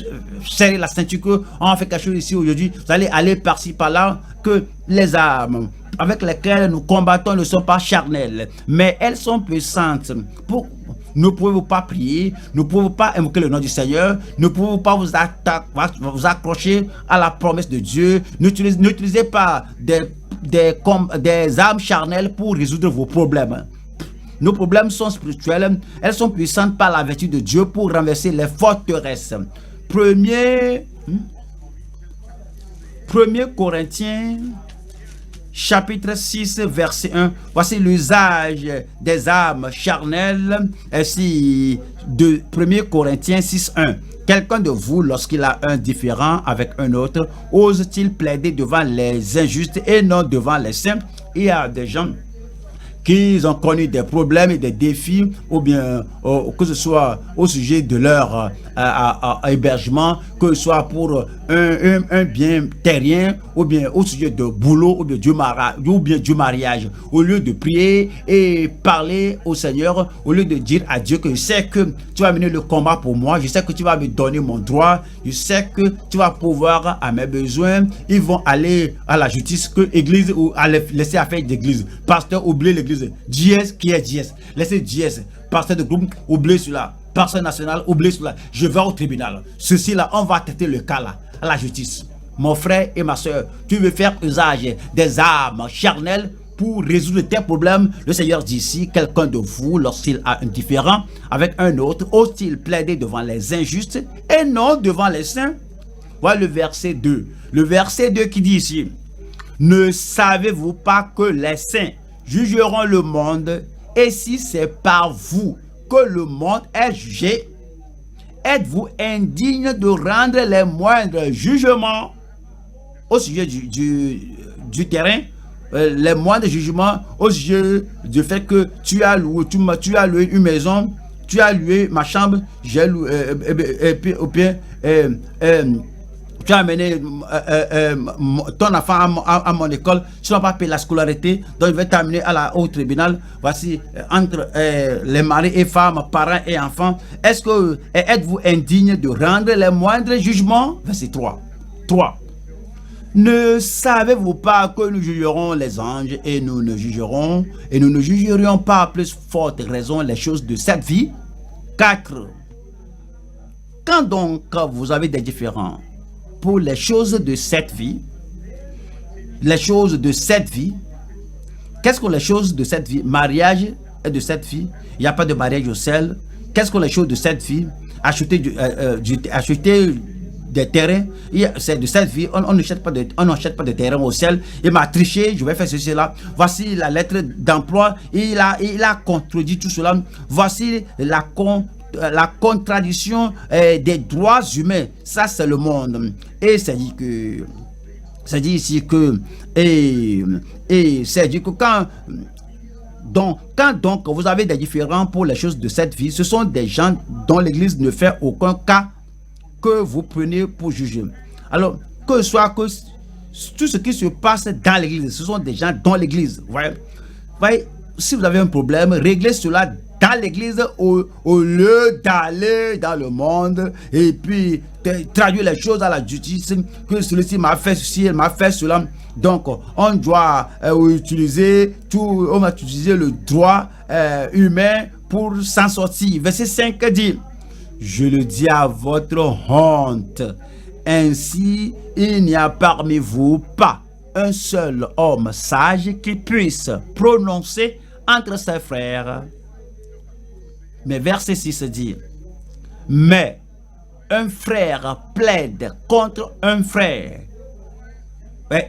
serrer la ceinture, que on fait quelque chose ici aujourd'hui, vous allez aller par-ci par-là, que les armes avec lesquelles nous combattons ne sont pas charnelles, mais elles sont puissantes. Ne pouvez-vous pas prier, ne pouvez-vous pas invoquer le nom du Seigneur, ne pouvez-vous pas vous accrocher à la promesse de Dieu, n'utilisez pas des armes charnelles pour résoudre vos problèmes. Nos problèmes sont spirituels, elles sont puissantes par la vertu de Dieu pour renverser les forteresses. 1er Corinthiens chapitre 6 verset 1. Voici l'usage des armes charnelles ainsi de 1er Corinthiens 6 1. Quelqu'un de vous, lorsqu'il a un différend avec un autre, ose-t-il plaider devant les injustes et non devant les saints? Il y a des gens qui ont connu des problèmes et des défis, ou bien que ce soit au sujet de leur hébergement, que ce soit pour un bien terrien, ou bien au sujet de boulot, ou bien du mariage. Au lieu de prier et parler au Seigneur, au lieu de dire à Dieu que je sais que tu vas mener le combat pour moi, je sais que tu vas me donner mon droit, je sais que tu vas pouvoir à mes besoins, ils vont aller à la justice, que l'église, ou à laisser affaire d'église. Pasteur, oubliez l'église. JS qui est JS. Laissez JS. Pasteur de groupe, oubliez cela. Parcelle nationale, oublie cela. Je vais au tribunal. Ceci là, on va traiter le cas là, à la justice. Mon frère et ma soeur, tu veux faire usage des armes charnelles pour résoudre tes problèmes. Le Seigneur dit ici, quelqu'un de vous, lorsqu'il a un différend avec un autre, ose-t-il plaider devant les injustes et non devant les saints? Voilà le verset 2. Le verset 2 qui dit ici, ne savez-vous pas que les saints jugeront le monde, et si c'est par vous que le monde est jugé, êtes-vous indigne de rendre les moindres jugements au sujet du terrain, les moindres jugements au sujet du fait que tu as loué une maison, tu as loué ma chambre, j'ai loué, et puis tu as amené ton enfant à mon école, tu n'as pas payé la scolarité, donc je vais t'amener au tribunal. Voici, entre les maris et femmes, parents et enfants, êtes-vous indigne de rendre les moindres jugements? Verset 3. Ne savez-vous pas que nous jugerons les anges et nous ne jugerions pas à plus forte raison les choses de cette vie? 4. Quand donc vous avez des différends pour les choses de cette vie, qu'est-ce que les choses de cette vie? Mariage est de cette vie, il n'y a pas de mariage au ciel. Qu'est-ce que les choses de cette vie? Acheter des terrains, c'est de cette vie, on n'achète pas de terrain au ciel. Il m'a triché, je vais faire ceci là. Voici la lettre d'emploi, il a contredit tout cela. Voici la contradiction des droits humains. Ça c'est le monde. Et c'est dit ici que c'est dit que quand donc vous avez des différends pour les choses de cette vie, ce sont des gens dont l'Église ne fait aucun cas que vous prenez pour juger. Alors, que tout ce qui se passe dans l'Église, ce sont des gens dans l'Église. Voyez, si vous avez un problème, réglez cela dans l'Église au lieu d'aller dans le monde et puis traduire les choses à la justice, que celui-ci m'a fait ceci, il m'a fait cela. Donc, on doit utiliser le droit humain pour s'en sortir. Verset 5 dit, je le dis à votre honte, ainsi il n'y a parmi vous pas un seul homme sage qui puisse prononcer entre ses frères. Mais verset 6 dit, mais un frère plaide contre un frère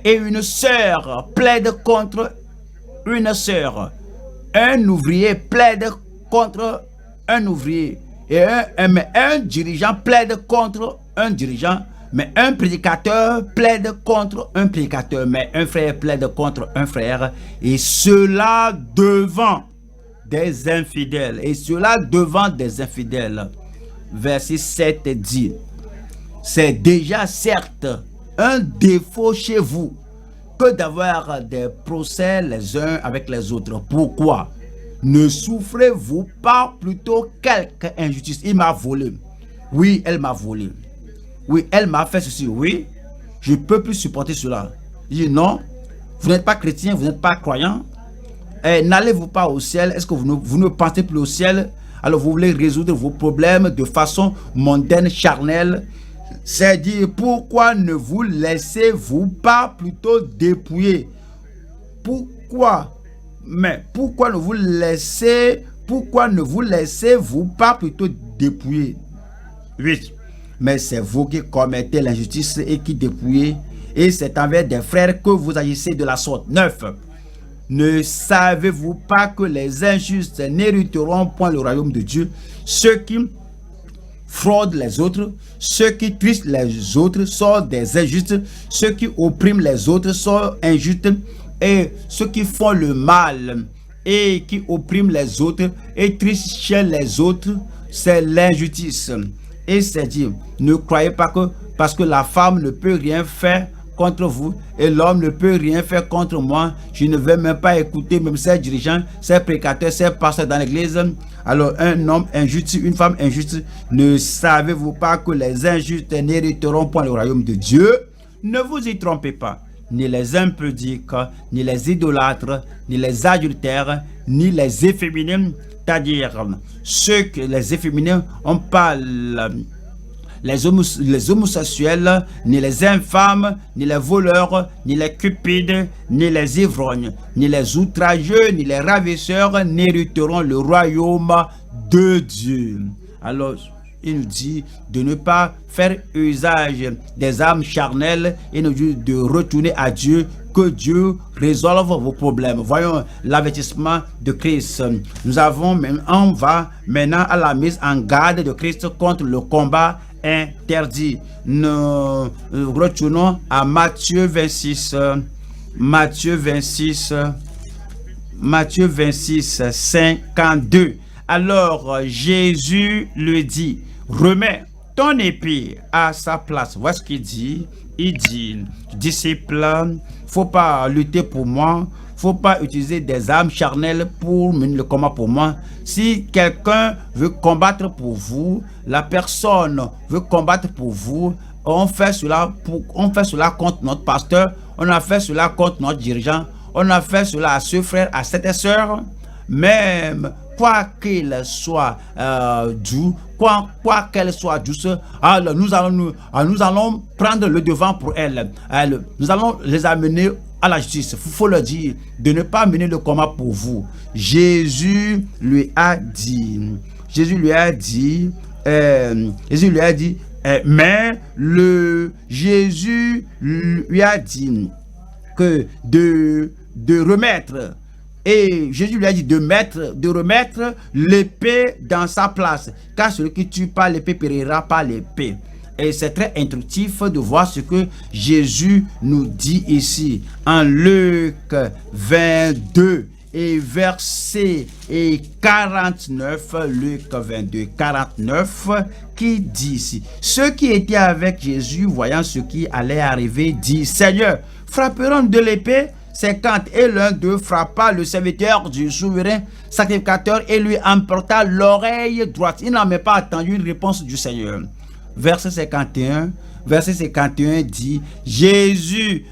et une sœur plaide contre une sœur. Un ouvrier plaide contre un ouvrier. Et un dirigeant plaide contre un dirigeant, mais un prédicateur plaide contre un prédicateur, mais un frère plaide contre un frère, et cela devant des infidèles. Verset 7 dit, c'est déjà certes un défaut chez vous que d'avoir des procès les uns avec les autres. Pourquoi? Ne souffrez-vous pas plutôt quelque injustice? Il m'a volé. Oui, elle m'a volé. Oui, elle m'a fait ceci. Oui, je ne peux plus supporter cela. Il dit non, vous n'êtes pas chrétien, vous n'êtes pas croyant. N'allez-vous pas au ciel? Est-ce que vous ne pensez plus au ciel? Alors vous voulez résoudre vos problèmes de façon mondaine, charnelle. C'est dire, pourquoi ne vous laissez-vous pas plutôt dépouiller? Pourquoi ne vous laissez-vous pas plutôt dépouiller? 8. Mais c'est vous qui commettez l'injustice et qui dépouillez, et c'est envers des frères que vous agissez de la sorte. 9. Ne savez-vous pas que les injustes n'hériteront point le royaume de Dieu? Ceux qui fraudent les autres, ceux qui trichent les autres sont des injustes, ceux qui oppriment les autres sont injustes, et ceux qui font le mal et qui oppriment les autres et trichent chez les autres, c'est l'injustice. Et c'est dire, ne croyez pas que parce que la femme ne peut rien faire contre vous et l'homme ne peut rien faire contre moi, je ne vais même pas écouter même ces dirigeants, ces prédicateurs, ces pasteurs dans l'église. Alors un homme injuste, une femme injuste, ne savez-vous pas que les injustes n'hériteront point le royaume de Dieu? Ne vous y trompez pas, ni les impudiques, ni les idolâtres, ni les adultères, ni les efféminés, c'est-à-dire ceux que les efféminés, on parle les homosexuels, ni les infâmes, ni les voleurs, ni les cupides, ni les ivrognes, ni les outrageux, ni les ravisseurs n'hériteront le royaume de Dieu. Alors, il nous dit de ne pas faire usage des âmes charnelles et nous dit de retourner à Dieu, que Dieu résolve vos problèmes. Voyons l'avertissement de Christ. On va maintenant à la mise en garde de Christ contre le combat interdit. Nous retournons à Matthieu 26. Matthieu 26, 52. Alors Jésus lui dit, remets ton épée à sa place. Voici ce qu'il dit. Il dit, disciple, faut pas lutter pour moi, faut pas utiliser des armes charnelles pour mener le combat pour moi. Si quelqu'un veut combattre pour vous, la personne veut combattre pour vous, on fait cela contre notre pasteur, on a fait cela contre notre dirigeant, on a fait cela à ce frère, à cette sœur, même quoi qu'il soit doux, quoi qu'elle soit douce, alors nous allons prendre le devant pour elle. Nous allons les amener à la justice. Il faut leur dire de ne pas mener le combat pour vous. Jésus lui a dit, mais Jésus lui a dit que de remettre. Et Jésus lui a dit de remettre l'épée dans sa place, car celui qui tue par l'épée périra par l'épée. Et c'est très instructif de voir ce que Jésus nous dit ici en Luc 22 et verset 49, Luc 22, 49, qui dit ici, ceux qui étaient avec Jésus, voyant ce qui allait arriver, dit, Seigneur, frapperons de l'épée? 50, et l'un d'eux frappa le serviteur du souverain sacrificateur et lui emporta l'oreille droite. Il n'a même pas attendu une réponse du Seigneur. Verset 51 dit, Jésus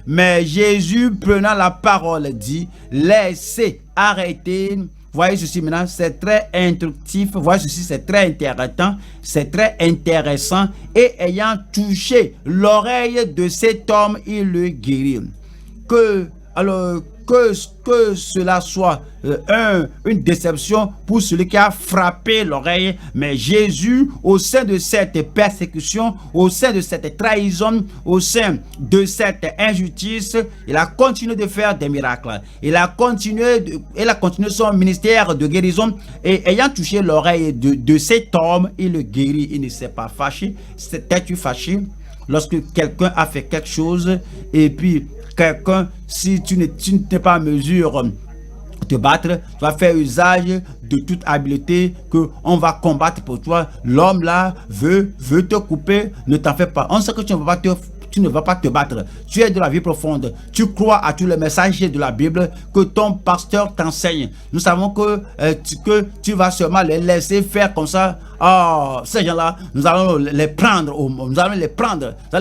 prenant la parole dit, laissez arrêter. Voyez ceci maintenant, c'est très instructif. Voyez ceci, c'est très intéressant. C'est très intéressant. Et ayant touché l'oreille de cet homme, il le guérit. Que cela soit une déception pour celui qui a frappé l'oreille, mais Jésus, au sein de cette persécution, au sein de cette trahison, au sein de cette injustice, il a continué de faire des miracles. Il a continué son ministère de guérison et ayant touché l'oreille de cet homme, il le guérit. Il ne s'est pas fâché. T'es-tu fâché lorsque quelqu'un a fait quelque chose et puis quelqu'un, si tu n'es pas en mesure de te battre, tu vas faire usage de toute habileté que on va combattre pour toi. L'homme là veut te couper, ne t'en fais pas. On sait que tu ne vas pas te battre. Tu es de la vie profonde. Tu crois à tous les messages de la Bible que ton pasteur t'enseigne. Nous savons que tu vas seulement les laisser faire comme ça. Oh, ces gens-là, nous allons les prendre, nous allons les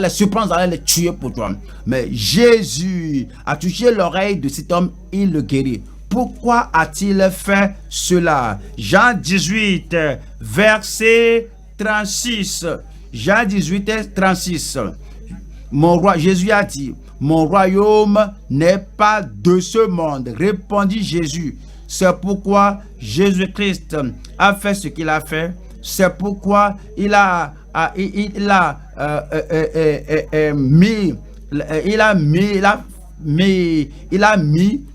surprendre, nous allons les tuer pour toi. Mais Jésus a touché l'oreille de cet homme, il le guérit. Pourquoi a-t-il fait cela? Jean 18, verset 36. Jean 18, 36. Jésus a dit, mon royaume n'est pas de ce monde, répondit Jésus. C'est pourquoi Jésus-Christ a fait ce qu'il a fait. C'est pourquoi il a mis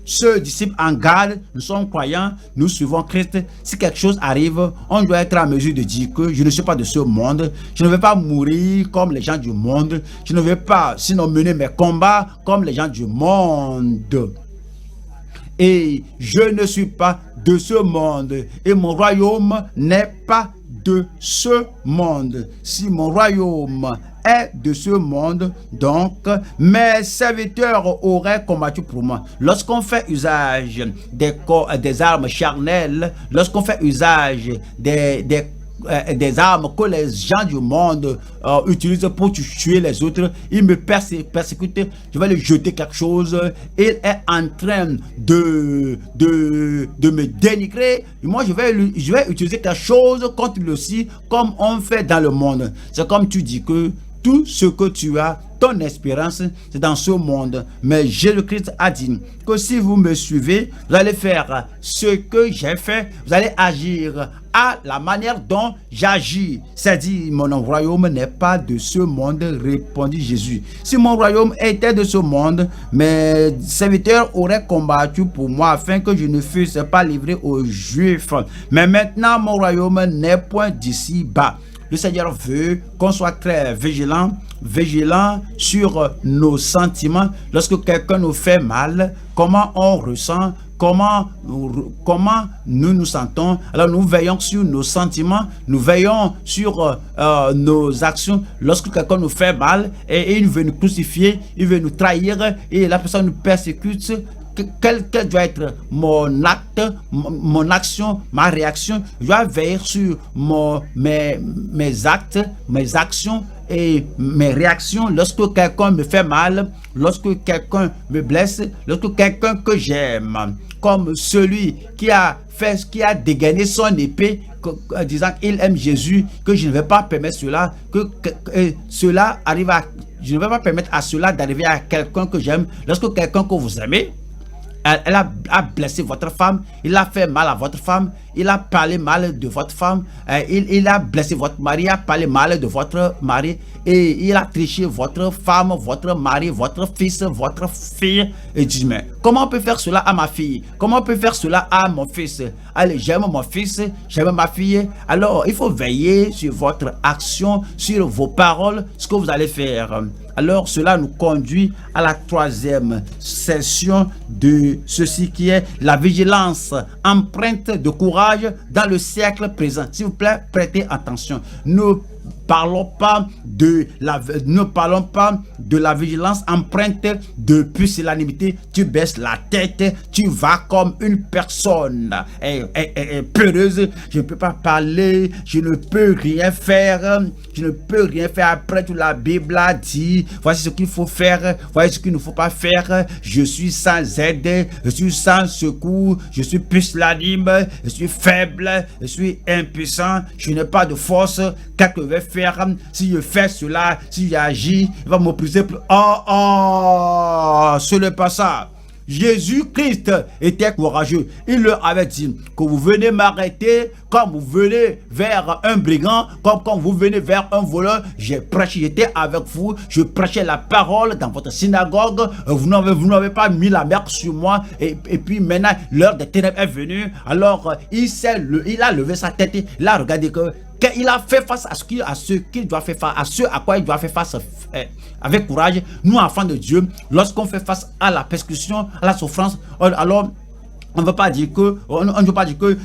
ce disciple en garde. Nous sommes croyants, nous suivons Christ. Si quelque chose arrive, on doit être en mesure de dire que je ne suis pas de ce monde. Je ne vais pas mourir comme les gens du monde. Je ne vais pas, sinon, mener mes combats comme les gens du monde. Et je ne suis pas de ce monde. Et mon royaume n'est pas de ce monde. Si mon royaume est de ce monde, donc mes serviteurs auraient combattu pour moi. Lorsqu'on fait usage des armes charnelles, lorsqu'on fait usage des des armes que les gens du monde utilisent pour tuer les autres. Il me persécute, je vais lui jeter quelque chose. Il est en train de me dénigrer. Moi, je vais utiliser quelque chose contre lui aussi, comme on fait dans le monde. C'est comme tu dis que tout ce que tu as, ton espérance, c'est dans ce monde. Mais Jésus-Christ a dit que si vous me suivez, vous allez faire ce que j'ai fait, vous allez agir à la manière dont j'agis. C'est-à-dire, mon royaume n'est pas de ce monde, répondit Jésus. Si mon royaume était de ce monde, mes serviteurs auraient combattu pour moi afin que je ne fusse pas livré aux Juifs. Mais maintenant, mon royaume n'est point d'ici bas. Le Seigneur veut qu'on soit très vigilant sur nos sentiments. Lorsque quelqu'un nous fait mal, comment on ressent, comment nous nous sentons. Alors nous veillons sur nos sentiments, nous veillons sur nos actions. Lorsque quelqu'un nous fait mal et il veut nous crucifier, il veut nous trahir et la personne nous persécute, quel doit être mon acte, mon action, ma réaction? Je dois veiller sur mes actes, mes actions et mes réactions lorsque quelqu'un me fait mal, lorsque quelqu'un me blesse, lorsque quelqu'un que j'aime, comme celui qui a dégainé son épée, disant qu'il aime Jésus, que je ne vais pas permettre cela, que cela arrive à... Je ne vais pas permettre à cela d'arriver à quelqu'un que j'aime. Lorsque quelqu'un que vous aimez, elle a blessé votre femme, il a fait mal à votre femme, il a parlé mal de votre femme, il a blessé votre mari, il a parlé mal de votre mari, et il a triché votre femme, votre mari, votre fils, votre fille. Et dit, mais comment on peut faire cela à ma fille? Comment on peut faire cela à mon fils? Allez, j'aime mon fils, j'aime ma fille. Alors, il faut veiller sur votre action, sur vos paroles, ce que vous allez faire. Alors, cela nous conduit à la troisième session de ceci qui est la vigilance empreinte de courage dans le siècle présent. S'il vous plaît, prêtez attention. Ne parlons pas de la vigilance empreinte de pusillanimité. Tu baisses la tête, tu vas comme une personne peureuse. Je ne peux pas parler, je ne peux rien faire. Je ne peux rien faire. Après tout, la Bible a dit, voici ce qu'il faut faire, voici ce qu'il ne faut pas faire. Je suis sans aide, je suis sans secours, je suis pusillanime, je suis faible, je suis impuissant, je n'ai pas de force. Qu'est-ce que je vais faire? Si je fais cela, si j'agis, il va m'opprimer. Ce n'est pas ça. Jésus-Christ était courageux. Il leur avait dit que vous venez m'arrêter comme vous venez vers un brigand, comme quand vous venez vers un voleur. J'ai prêché, j'étais avec vous, je prêchais la parole dans votre synagogue. Vous n'avez pas mis la marque sur moi. Et puis maintenant, l'heure des ténèbres est venue. Alors, il a levé sa tête, il a regardé qu'il a fait face à ce qu'il doit faire face, à ce à quoi il doit faire face avec courage. Nous, enfants de Dieu, lorsqu'on fait face à la persécution, à la souffrance, alors on ne veut pas dire que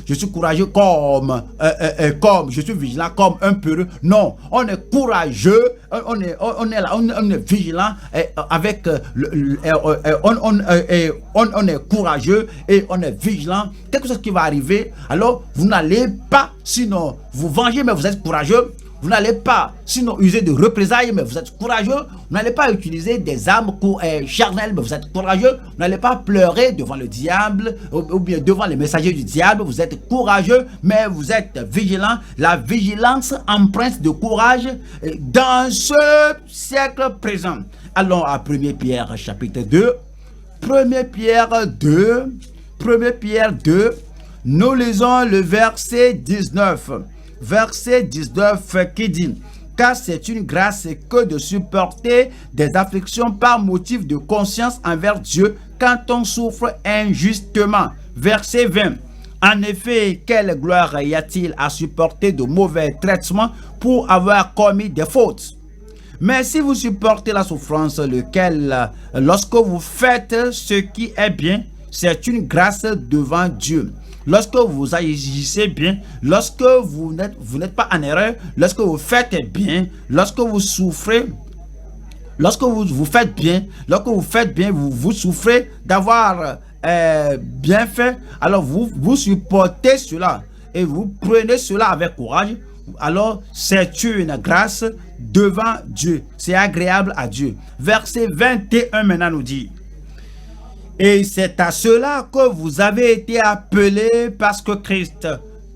je suis courageux comme je suis vigilant comme un peureux. Non, on est courageux, on est vigilant avec on est courageux et on est vigilant. Quelque chose qui va arriver, alors vous n'allez pas sinon vous venger, mais vous êtes courageux. Vous n'allez pas, sinon, user de représailles, mais vous êtes courageux. Vous n'allez pas utiliser des armes charnelles, mais vous êtes courageux. Vous n'allez pas pleurer devant le diable ou bien devant les messagers du diable. Vous êtes courageux, mais vous êtes vigilant. La vigilance empreinte de courage dans ce siècle présent. Allons à 1 Pierre chapitre 2. 1 Pierre 2. Nous lisons le verset 19. Verset 19 qui dit: car c'est une grâce que de supporter des afflictions par motif de conscience envers Dieu quand on souffre injustement. Verset 20. En effet, quelle gloire y a-t-il à supporter de mauvais traitements pour avoir commis des fautes? Mais si vous supportez la souffrance, lorsque vous faites ce qui est bien, c'est une grâce devant Dieu. Lorsque vous agissez bien, lorsque vous n'êtes pas en erreur, lorsque vous faites bien, lorsque vous souffrez, lorsque vous faites bien, vous souffrez d'avoir bien fait, alors vous supportez cela et vous prenez cela avec courage. alors c'est une grâce devant Dieu. C'est agréable à Dieu. Verset 21 maintenant nous dit: et c'est à cela que vous avez été appelés, parce que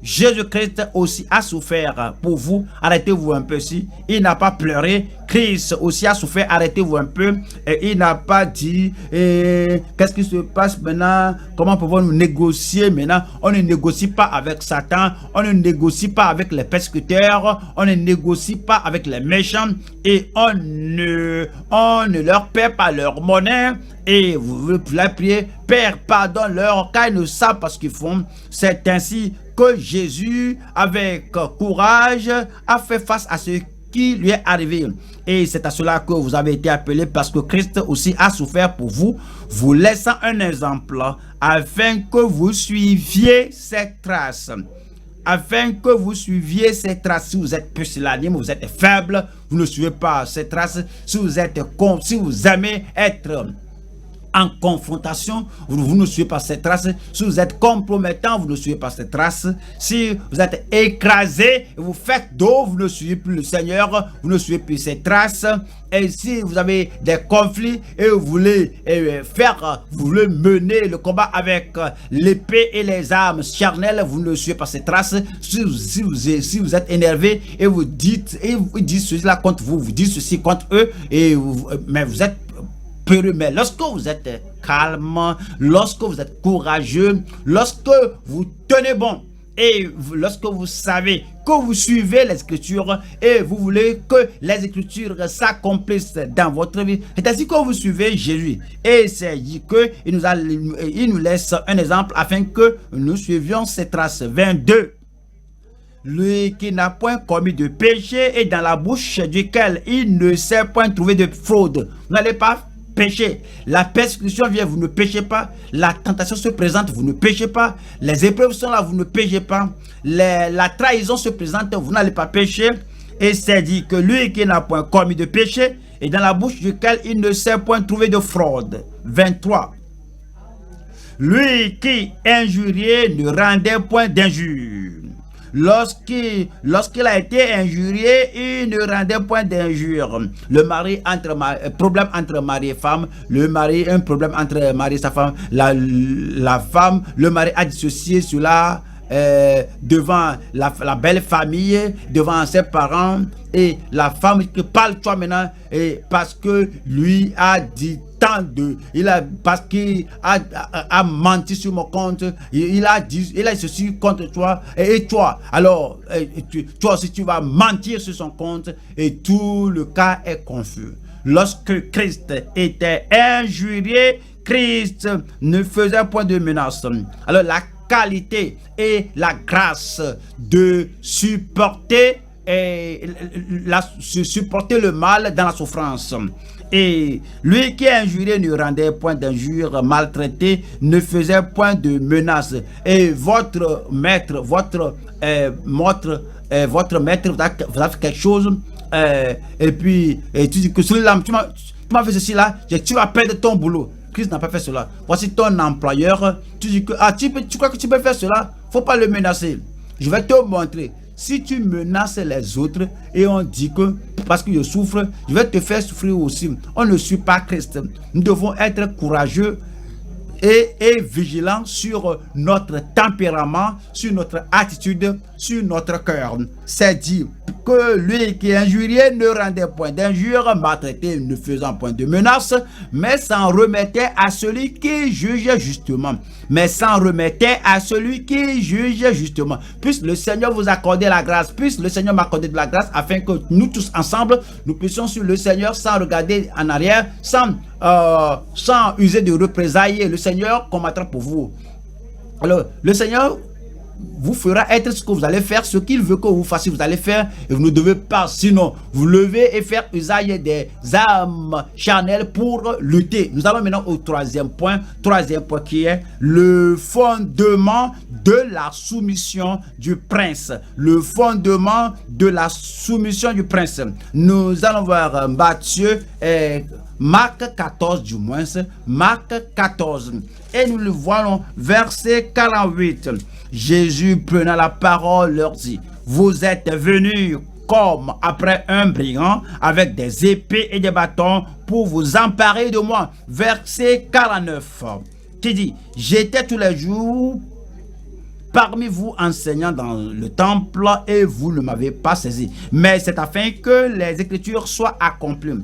Jésus-Christ aussi a souffert pour vous. Arrêtez-vous un peu ici. Il n'a pas pleuré. Christ aussi a souffert. Arrêtez-vous un peu. Et il n'a pas dit qu'est-ce qui se passe maintenant? Comment pouvons-nous négocier maintenant? On ne négocie pas avec Satan. On ne négocie pas avec les persécuteurs. On ne négocie pas avec les méchants. Et on ne leur paie pas leur monnaie. Et vous la prier, Père, pardonne-leur, car ils ne savent pas ce qu'ils font. C'est ainsi que Jésus, avec courage, a fait face à ce qui lui est arrivé. Et c'est à cela que vous avez été appelés, parce que Christ aussi a souffert pour vous, vous laissant un exemple, afin que vous suiviez ses traces. Afin que vous suiviez ces traces. Si vous êtes pusillanime, vous êtes faible, vous ne suivez pas ces traces. Si vous aimez être en confrontation, vous ne suivez pas ces traces. Si vous êtes compromettant, vous ne suivez pas ces traces. Si vous êtes écrasé, vous faites dos, vous ne suivez plus le Seigneur, vous ne suivez plus ces traces. Et si vous avez des conflits et vous voulez mener le combat avec l'épée et les armes charnelles, vous ne suivez pas ces traces. Si vous êtes énervé et vous dites ceci là contre vous, vous dites ceci contre eux, mais vous êtes peureux. Mais lorsque vous êtes calme, lorsque vous êtes courageux, lorsque vous tenez bon, et lorsque vous savez que vous suivez les Écritures et vous voulez que les Écritures s'accomplissent dans votre vie, c'est ainsi que vous suivez Jésus. Et c'est dit qu'il nous laisse un exemple afin que nous suivions ses traces. 22. Lui qui n'a point commis de péché et dans la bouche duquel il ne s'est point trouvé de fraude. Vous n'allez pas pécher. La persécution vient, vous ne péchez pas. La tentation se présente, vous ne péchez pas. Les épreuves sont là, vous ne péchez pas. La trahison se présente, vous n'allez pas pécher. Et c'est dit que lui qui n'a point commis de péché et dans la bouche duquel il ne s'est point trouvé de fraude. 23. Lui qui injuriait ne rendait point d'injure. Lorsqu'il a été injurié, il ne rendait point d'injure. Problème entre mari et femme, un problème entre mari et sa femme, la femme, le mari a dissocié cela devant la belle famille, devant ses parents, et la femme qui parle toi maintenant, et parce que lui a dit parce qu'il a menti sur mon compte, il a ceci contre toi, et toi, alors toi aussi tu vas mentir sur son compte, et tout le cas est confus. Lorsque Christ était injurié, Christ ne faisait point de menace. Alors la qualité et la grâce de supporter le mal dans la souffrance. Et lui qui injuriait ne rendait point d'injure, maltraité ne faisait point de menace. Et votre maître, votre maître vous a fait quelque chose, et puis tu dis que celui-là, tu m'as fait ceci là, tu vas perdre ton boulot. Christ n'a pas fait cela. Voici ton employeur. Tu dis que tu crois que tu peux faire cela, faut pas le menacer. Je vais te montrer. Si tu menaces les autres et on dit que parce que je souffre, je vais te faire souffrir aussi. On ne suit pas Christ. Nous devons être courageux et vigilants sur notre tempérament, sur notre attitude, sur notre cœur. C'est dit que lui qui injuriait ne rendait point d'injure, maltraité ne faisant point de menace, mais s'en remettait à celui qui juge justement. Puisse le Seigneur vous accorder la grâce, puisse le Seigneur m'accorder de la grâce, afin que nous tous ensemble, nous puissions suivre le Seigneur sans regarder en arrière, sans user de représailles. Le Seigneur combattra pour vous. Alors, le Seigneur vous fera être ce que vous allez faire, ce qu'il veut que vous fassiez, vous allez faire, et vous ne devez pas, sinon, vous lever et faire usage des armes charnelles pour lutter. Nous allons maintenant au troisième point qui est le fondement de la soumission du prince. Le fondement de la soumission du prince. Nous allons voir Matthieu Marc 14 du moins, Marc 14. Et nous le voyons, verset 48. Jésus prenant la parole leur dit, vous êtes venus comme après un brigand avec des épées et des bâtons pour vous emparer de moi. Verset 49 qui dit, j'étais tous les jours parmi vous enseignant dans le temple et vous ne m'avez pas saisi. Mais c'est afin que les Écritures soient accomplies.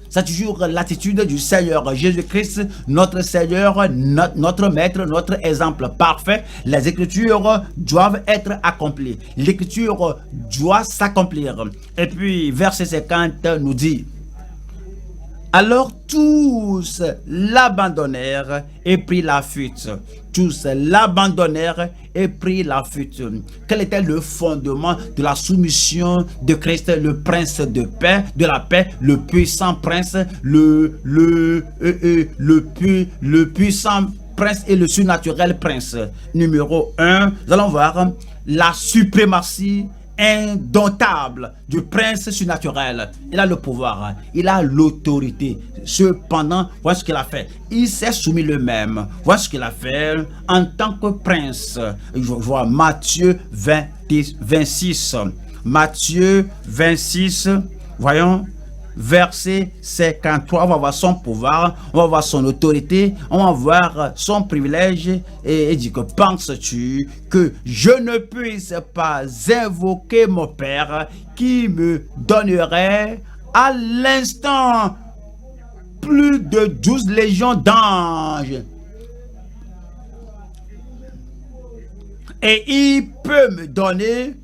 C'est toujours l'attitude du Seigneur Jésus-Christ, notre Seigneur, notre Maître, notre exemple parfait. Les Écritures doivent être accomplies. L'Écriture doit s'accomplir. Et puis, verset 50 nous dit, alors tous l'abandonnèrent et prirent la fuite. Tous l'abandonnèrent et prirent la fuite. Quel était le fondement de la soumission de Christ, le prince de paix, de la paix, le puissant prince, le puissant prince et le surnaturel prince? Numéro 1, nous allons voir la suprématie indomptable du prince surnaturel. Il a le pouvoir, il a l'autorité. Cependant, voilà ce qu'il a fait. Il s'est soumis lui-même. Voilà ce qu'il a fait en tant que prince. Je vois Matthieu 26. Matthieu 26, voyons. Verset 53, on va voir son pouvoir, on va voir son autorité, on va voir son privilège. Et il dit que penses-tu que je ne puisse pas invoquer mon Père qui me donnerait à l'instant plus de 12 légions d'anges? Et il peut me donner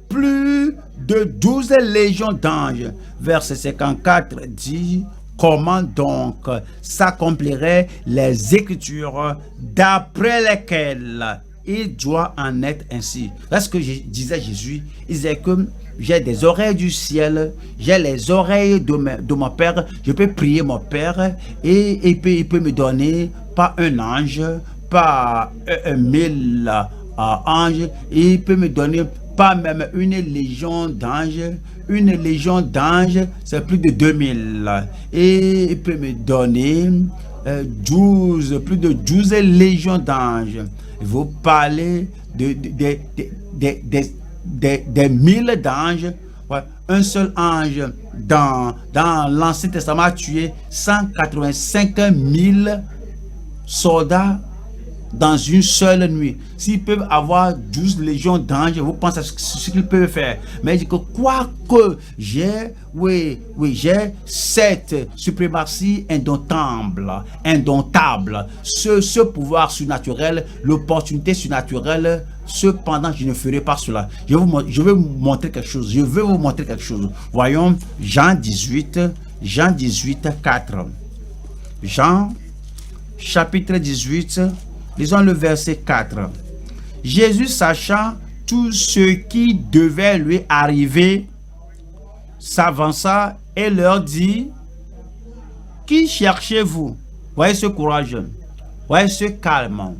plus de 12 légions d'anges. Verset 54 dit, comment donc s'accompliraient les Écritures d'après lesquelles il doit en être ainsi? Parce que disait Jésus, il disait que j'ai des oreilles du ciel, j'ai les oreilles de mon Père, je peux prier mon Père et il peut me donner pas un ange, pas 1000 anges, il peut me donner pas même une légion d'anges. Une légion d'anges, c'est plus de 2000. Et il peut me donner plus de 12 légions d'anges. Vous parlez des 1000 d'anges. Ouais. Un seul ange dans l'Ancien Testament a tué 185 000 soldats dans une seule nuit. S'ils peuvent avoir 12 légions d'anges, vous pensez à ce qu'ils peuvent faire. Mais il dit que quoi que j'ai cette suprématie indomptable, ce pouvoir surnaturel, l'opportunité surnaturelle, cependant je ne ferai pas cela. Je vais vous montrer quelque chose. Voyons Jean 18, 4. Jean, chapitre 18, lisons le verset 4. Jésus, sachant tout ce qui devait lui arriver, s'avança et leur dit, qui cherchez-vous? Voyez ce courage, voyez ce calme.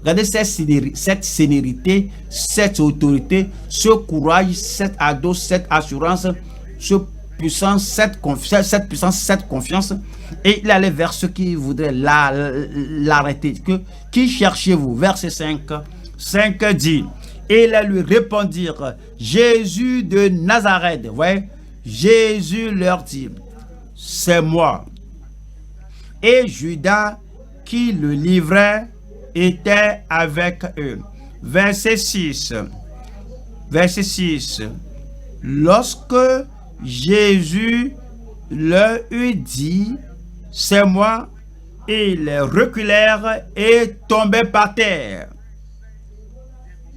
Regardez cette sénérité, cette autorité, ce courage, cette ado, cette assurance, cette puissance, cette confiance. Et il allait vers ceux qui voudraient l'arrêter. Qui cherchez-vous? Verset 5 dit, et ils lui répondirent, Jésus de Nazareth. Ouais, Jésus leur dit, c'est moi. Et Judas qui le livrait était avec eux. Verset 6. Lorsque Jésus leur eut dit, c'est moi, ils reculèrent et tombèrent par terre.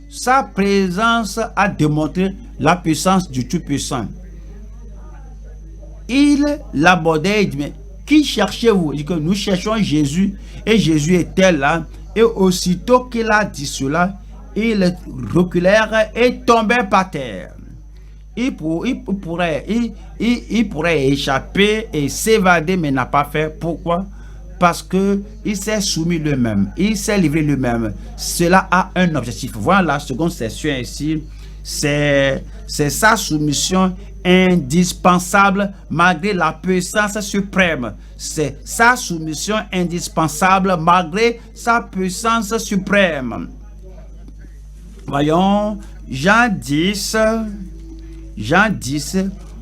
Sa présence a démontré la puissance du Tout-Puissant. Il l'abordait et dit, mais qui cherchez-vous? Il dit que nous cherchons Jésus, et Jésus était là, et aussitôt qu'il a dit cela, ils reculèrent et tombèrent par terre. Il pourrait échapper et s'évader, mais n'a pas fait. Pourquoi? Parce que il s'est soumis lui-même, il s'est livré lui-même. Cela a un objectif. Voilà la seconde section ici. C'est sa soumission indispensable malgré la puissance suprême. C'est sa soumission indispensable malgré sa puissance suprême. Voyons, Jean 10,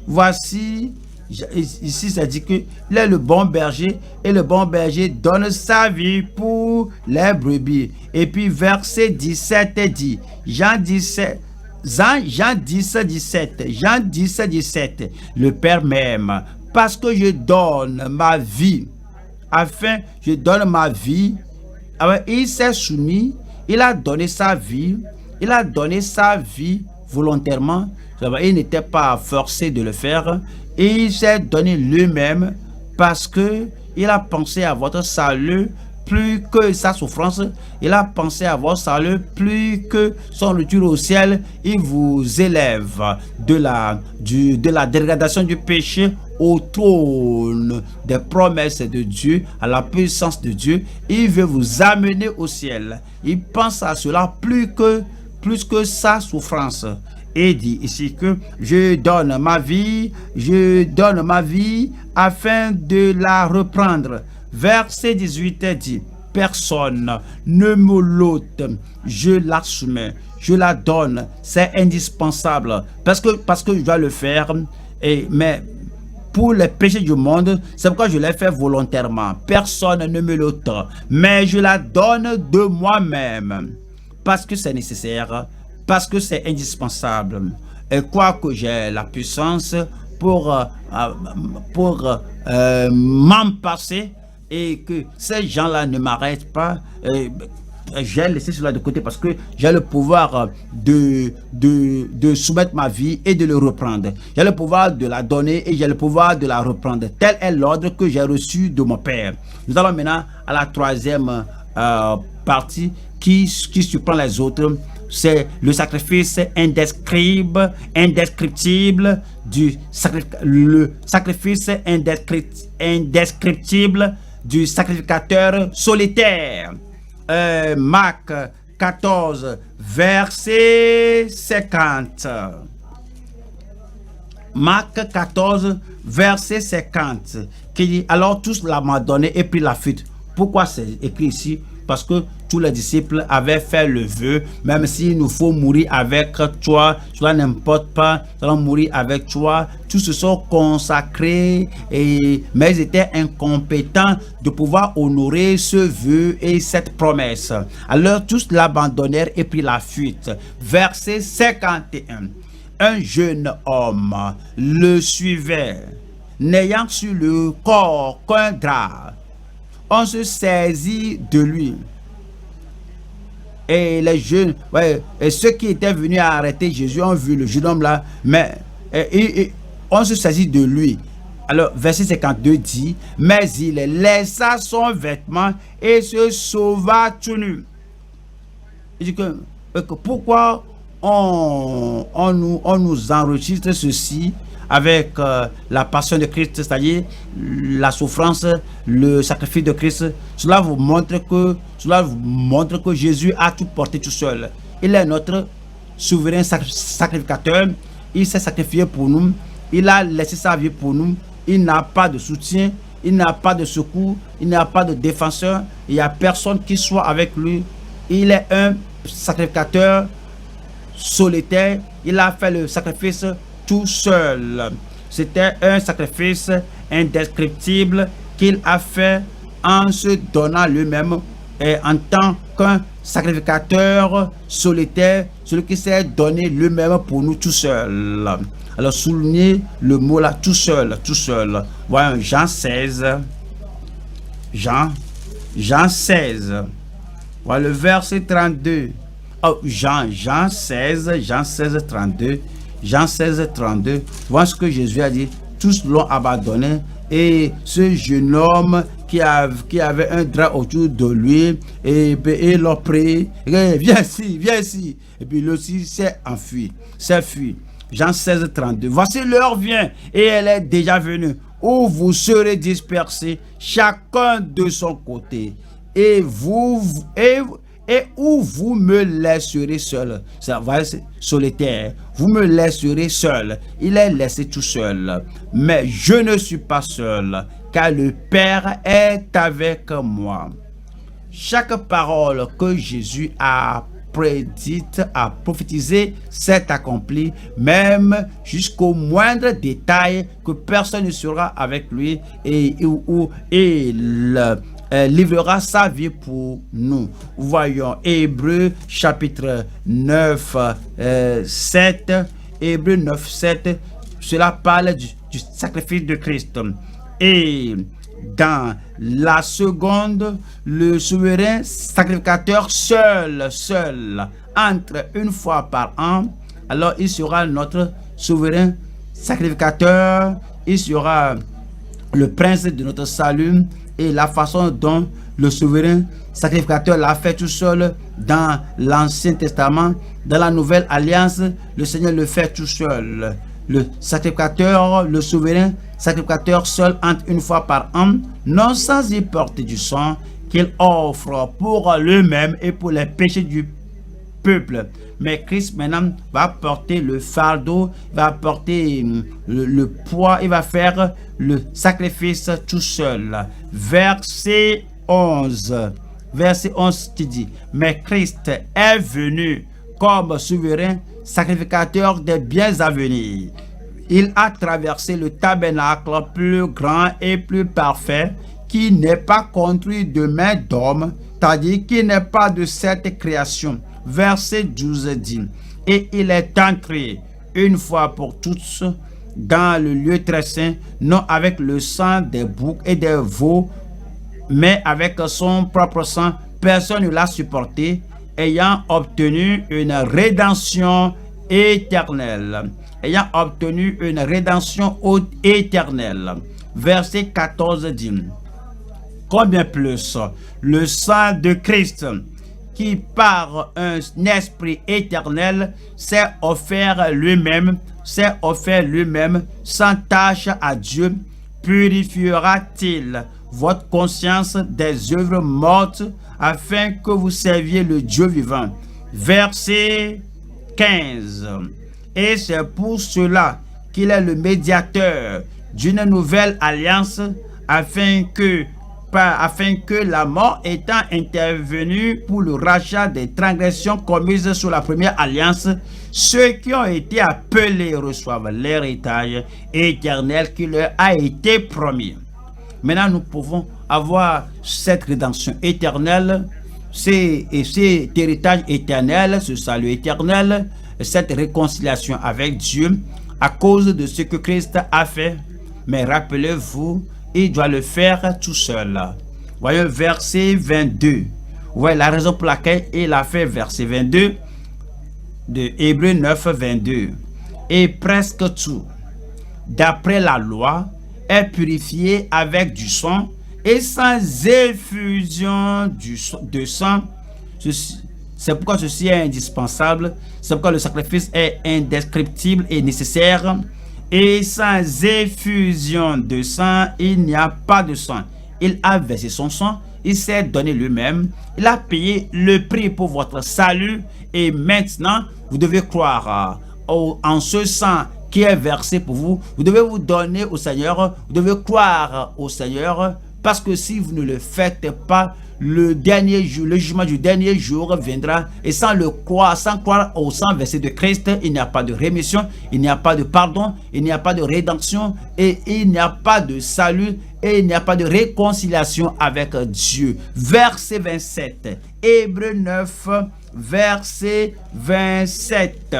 voici, ici ça dit qu'il est le bon berger et le bon berger donne sa vie pour les brebis. Et puis verset 17 dit, Jean 10, 17, le Père m'aime parce que je donne ma vie, je donne ma vie. Alors, il s'est soumis, il a donné sa vie volontairement. Il n'était pas forcé de le faire. Et il s'est donné lui-même parce que il a pensé à votre salut plus que sa souffrance. Il a pensé à votre salut plus que son retour au ciel. Il vous élève de la dégradation du péché au trône des promesses de Dieu, à la puissance de Dieu. Il veut vous amener au ciel. Il pense à cela plus que sa souffrance. Et dit ici que je donne ma vie afin de la reprendre. Verset 18 dit, personne ne me l'ôte, je l'assume, je la donne, c'est indispensable parce que je dois le faire. Mais pour les péchés du monde, c'est pourquoi je l'ai fait volontairement. Personne ne me l'ôte, mais je la donne de moi-même parce que c'est nécessaire, parce que c'est indispensable. Et quoi que j'ai la puissance pour m'en passer et que ces gens-là ne m'arrêtent pas, j'ai laissé cela de côté parce que j'ai le pouvoir de soumettre ma vie et de le reprendre. J'ai le pouvoir de la donner et j'ai le pouvoir de la reprendre. Tel est l'ordre que j'ai reçu de mon Père. Nous allons maintenant à la troisième partie qui surprend les autres. C'est le sacrifice indescriptible du sacrificateur solitaire. Marc 14, verset 50. Marc 14, verset 50, qui dit, alors tous l'abandonnaient et prirent la fuite. Pourquoi c'est écrit ici? Parce que tous les disciples avaient fait le vœu, même s'il nous faut mourir avec toi, cela n'importe pas, nous allons mourir avec toi. Tous se sont consacrés, mais ils étaient incompétents de pouvoir honorer ce vœu et cette promesse. Alors tous l'abandonnèrent et prirent la fuite. Verset 51. Un jeune homme le suivait, n'ayant sur le corps qu'un drap. On se saisit de lui. Et les jeunes, et ceux qui étaient venus arrêter Jésus ont vu le jeune homme là, mais on se saisit de lui. Alors, verset 52 dit, mais il laissa son vêtement et se sauva tout nu. Il dit que pourquoi on nous enregistre ceci avec la passion de Christ, c'est-à-dire la souffrance, le sacrifice de Christ. Cela vous montre que Jésus a tout porté tout seul. Il est notre souverain sacrificateur. Il s'est sacrifié pour nous. Il a laissé sa vie pour nous. Il n'a pas de soutien. Il n'a pas de secours. Il n'a pas de défenseur. Il n'y a personne qui soit avec lui. Il est un sacrificateur solitaire. Il a fait le sacrifice tout seul. C'était un sacrifice indescriptible qu'il a fait en se donnant lui-même et en tant qu'un sacrificateur solitaire, celui qui s'est donné lui-même pour nous tout seul. Alors soulignez le mot là, tout seul, tout seul. Voyons Jean 16. Jean 16. Voilà le verset 32. Oh, Jean 16, 32. Jean 16, 32, voilà ce que Jésus a dit. Tous l'ont abandonné et ce jeune homme qui avait un drap autour de lui et l'ont pris. Viens ici. Et puis lui aussi s'est enfui, s'est fui. Jean 16, 32. Voici l'heure vient et elle est déjà venue où vous serez dispersés chacun de son côté et et où vous me laisserez seul. Ça va être solitaire. Vous me laisserez seul. Il est laissé tout seul. Mais je ne suis pas seul, car le Père est avec moi. Chaque parole que Jésus a prédite, a prophétisé, s'est accomplie, même jusqu'au moindre détail, que personne ne sera avec lui et il livrera sa vie pour nous. Voyons Hébreux chapitre 9, 7. Hébreux 9, 7. Cela parle du sacrifice de Christ. Et dans la seconde, le souverain sacrificateur seul, entre une fois par an, alors il sera notre souverain sacrificateur, il sera le prince de notre salut. Et la façon dont le souverain sacrificateur l'a fait tout seul dans l'Ancien Testament, dans la Nouvelle Alliance, le Seigneur le fait tout seul. Le sacrificateur, le souverain sacrificateur seul entre une fois par an, non sans y porter du sang qu'il offre pour lui-même et pour les péchés du peuple. Mais Christ maintenant va porter le fardeau, va porter le poids, il va faire le sacrifice tout seul. Verset 11 qui dit: mais Christ est venu comme souverain sacrificateur des biens à venir. Il a traversé le tabernacle plus grand et plus parfait, qui n'est pas construit de main d'homme, c'est-à-dire qui n'est pas de cette création. Verset 12 dit: et il est entré une fois pour toutes dans le lieu très saint, non avec le sang des boucs et des veaux, mais avec son propre sang. Personne ne l'a supporté, ayant obtenu une rédemption éternelle. Ayant obtenu une rédemption éternelle. Verset 14 dit: combien plus le sang de Christ, qui par un esprit éternel s'est offert lui-même sans tâche à Dieu, purifiera-t-il votre conscience des œuvres mortes afin que vous serviez le Dieu vivant. Verset 15. Et c'est pour cela qu'il est le médiateur d'une nouvelle alliance, afin que la mort étant intervenue pour le rachat des transgressions commises sous la première alliance, ceux qui ont été appelés reçoivent l'héritage éternel qui leur a été promis. Maintenant, nous pouvons avoir cette rédemption éternelle, cet héritage éternel, ce salut éternel, cette réconciliation avec Dieu à cause de ce que Christ a fait. Mais rappelez-vous, il doit le faire tout seul. Voyons verset 22. Voyez la raison pour laquelle il a fait verset 22 de Hébreux 9, 22. Et presque tout, d'après la loi, est purifié avec du sang et sans effusion de sang. C'est pourquoi ceci est indispensable. C'est pourquoi le sacrifice est indescriptible et nécessaire. Et sans effusion de sang, il n'y a pas de sang. Il a versé son sang, il s'est donné lui-même, il a payé le prix pour votre salut. Et maintenant, vous devez croire en ce sang qui est versé pour vous. Vous devez vous donner au Seigneur, vous devez croire au Seigneur, parce que si vous ne le faites pas, le dernier jour, le jugement du dernier jour viendra, et sans croire au sang versé de Christ, il n'y a pas de rémission, il n'y a pas de pardon, il n'y a pas de rédemption, et il n'y a pas de salut, et il n'y a pas de réconciliation avec Dieu. Verset 27, Hébreux 9, verset 27.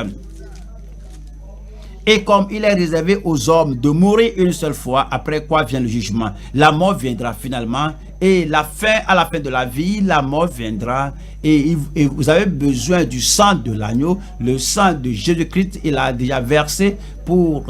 Et comme il est réservé aux hommes de mourir une seule fois, après quoi vient le jugement. La mort viendra finalement, et à la fin de la vie, la mort viendra, et vous avez besoin du sang de l'agneau, le sang de Jésus-Christ. Il a déjà versé pour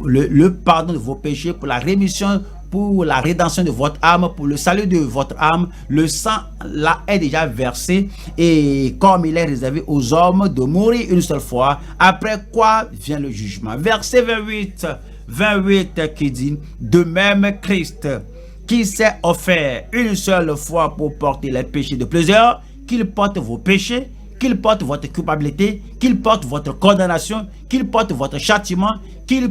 le pardon de vos péchés, pour la rémission, pour la rédemption de votre âme, pour le salut de votre âme. Le sang là est déjà versé, et comme il est réservé aux hommes de mourir une seule fois, après quoi vient le jugement. Verset 28 qui dit: de même Christ, qui s'est offert une seule fois pour porter les péchés de plusieurs, qu'il porte vos péchés, qu'il porte votre culpabilité, qu'il porte votre condamnation, qu'il porte votre châtiment, qu'il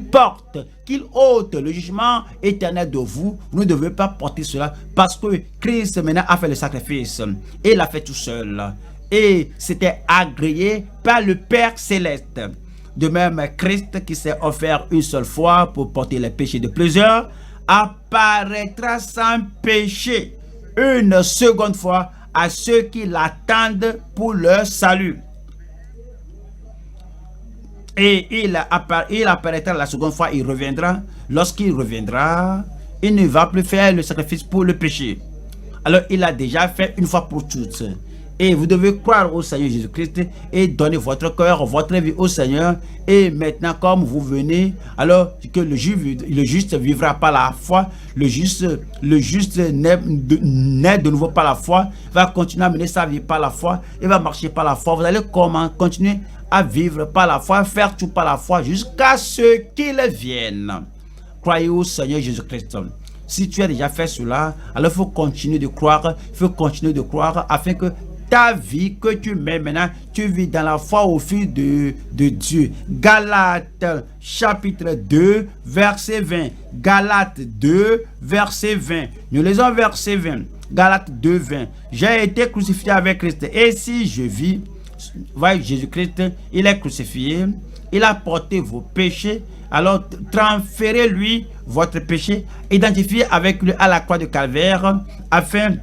ôte le jugement éternel de vous. Vous ne devez pas porter cela parce que Christ maintenant a fait le sacrifice et l'a fait tout seul. Et c'était agréé par le Père Céleste. De même, Christ qui s'est offert une seule fois pour porter les péchés de plusieurs, apparaîtra sans péché une seconde fois à ceux qui l'attendent pour leur salut. Et il apparaîtra la seconde fois, il reviendra. Lorsqu'il reviendra, il ne va plus faire le sacrifice pour le péché. Alors, il a déjà fait une fois pour toutes. Et vous devez croire au Seigneur Jésus-Christ et donner votre cœur, votre vie au Seigneur. Et maintenant, comme vous venez, alors que le juste vivra par la foi, le juste naît de nouveau par la foi, va continuer à mener sa vie par la foi, et va marcher par la foi. Vous allez continuer à vivre par la foi, faire tout par la foi, jusqu'à ce qu'il vienne. Croyez au Seigneur Jésus-Christ. Si tu as déjà fait cela, alors il faut continuer de croire, afin que ta vie que tu mets maintenant, tu vis dans la foi au fils de Dieu. Galates chapitre 2, verset 20. Galates 2, verset 20. Nous lisons verset 20. Galates 2, 20. J'ai été crucifié avec Christ. Et si je vis, voyez Jésus-Christ, il est crucifié. Il a porté vos péchés. Alors transférez-lui votre péché. Identifiez avec lui à la croix de Calvaire, afin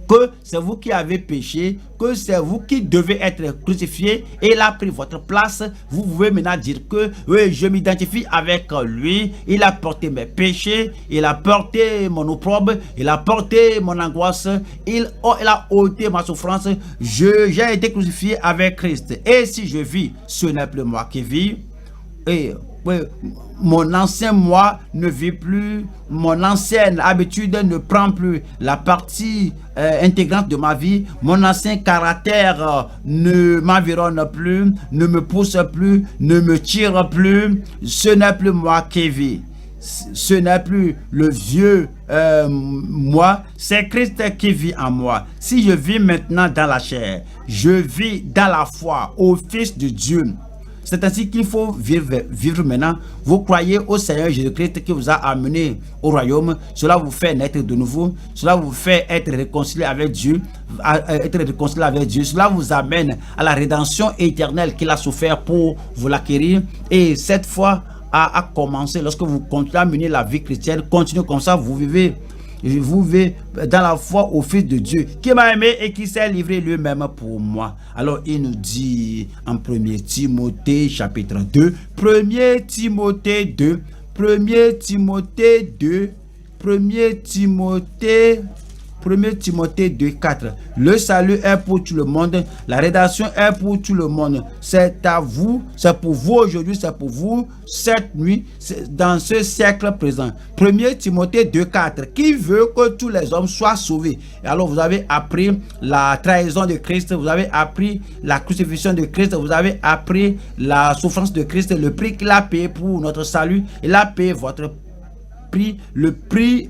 que c'est vous qui avez péché, que c'est vous qui devez être crucifié, et il a pris votre place. Vous pouvez maintenant dire que oui, je m'identifie avec lui, il a porté mes péchés, il a porté mon opprobre, il a porté mon angoisse, il a ôté ma souffrance. J'ai été crucifié avec Christ, et si je vis, ce n'est plus moi qui vis, et oui, mon ancien moi ne vit plus, mon ancienne habitude ne prend plus la partie intégrante de ma vie, mon ancien caractère ne m'environne plus, ne me pousse plus, ne me tire plus. Ce n'est plus moi qui vis, ce n'est plus le vieux moi, c'est Christ qui vit en moi. Si je vis maintenant dans la chair, je vis dans la foi au Fils de Dieu. C'est ainsi qu'il faut vivre maintenant. Vous croyez au Seigneur Jésus-Christ qui vous a amené au royaume. Cela vous fait naître de nouveau. Cela vous fait être réconcilié avec Dieu. Cela vous amène à la rédemption éternelle qu'il a souffert pour vous l'acquérir. Et cette fois a commencé lorsque vous continuez à mener la vie chrétienne. Continuez comme ça, vous vivez dans la foi au Fils de Dieu qui m'a aimé et qui s'est livré lui-même pour moi. Alors il nous dit en 1 Timothée chapitre 2, 1 Timothée 2, 1 Timothée 2, 1 Timothée 2, 4. Le salut est pour tout le monde, la rédemption est pour tout le monde. C'est à vous, c'est pour vous aujourd'hui, c'est pour vous cette nuit, dans ce siècle présent. 1 Timothée 2, 4. Qui veut que tous les hommes soient sauvés? Et alors vous avez appris la trahison de Christ, vous avez appris la crucifixion de Christ, vous avez appris la souffrance de Christ, le prix qu'il a payé pour notre salut. Il a payé votre prix, le prix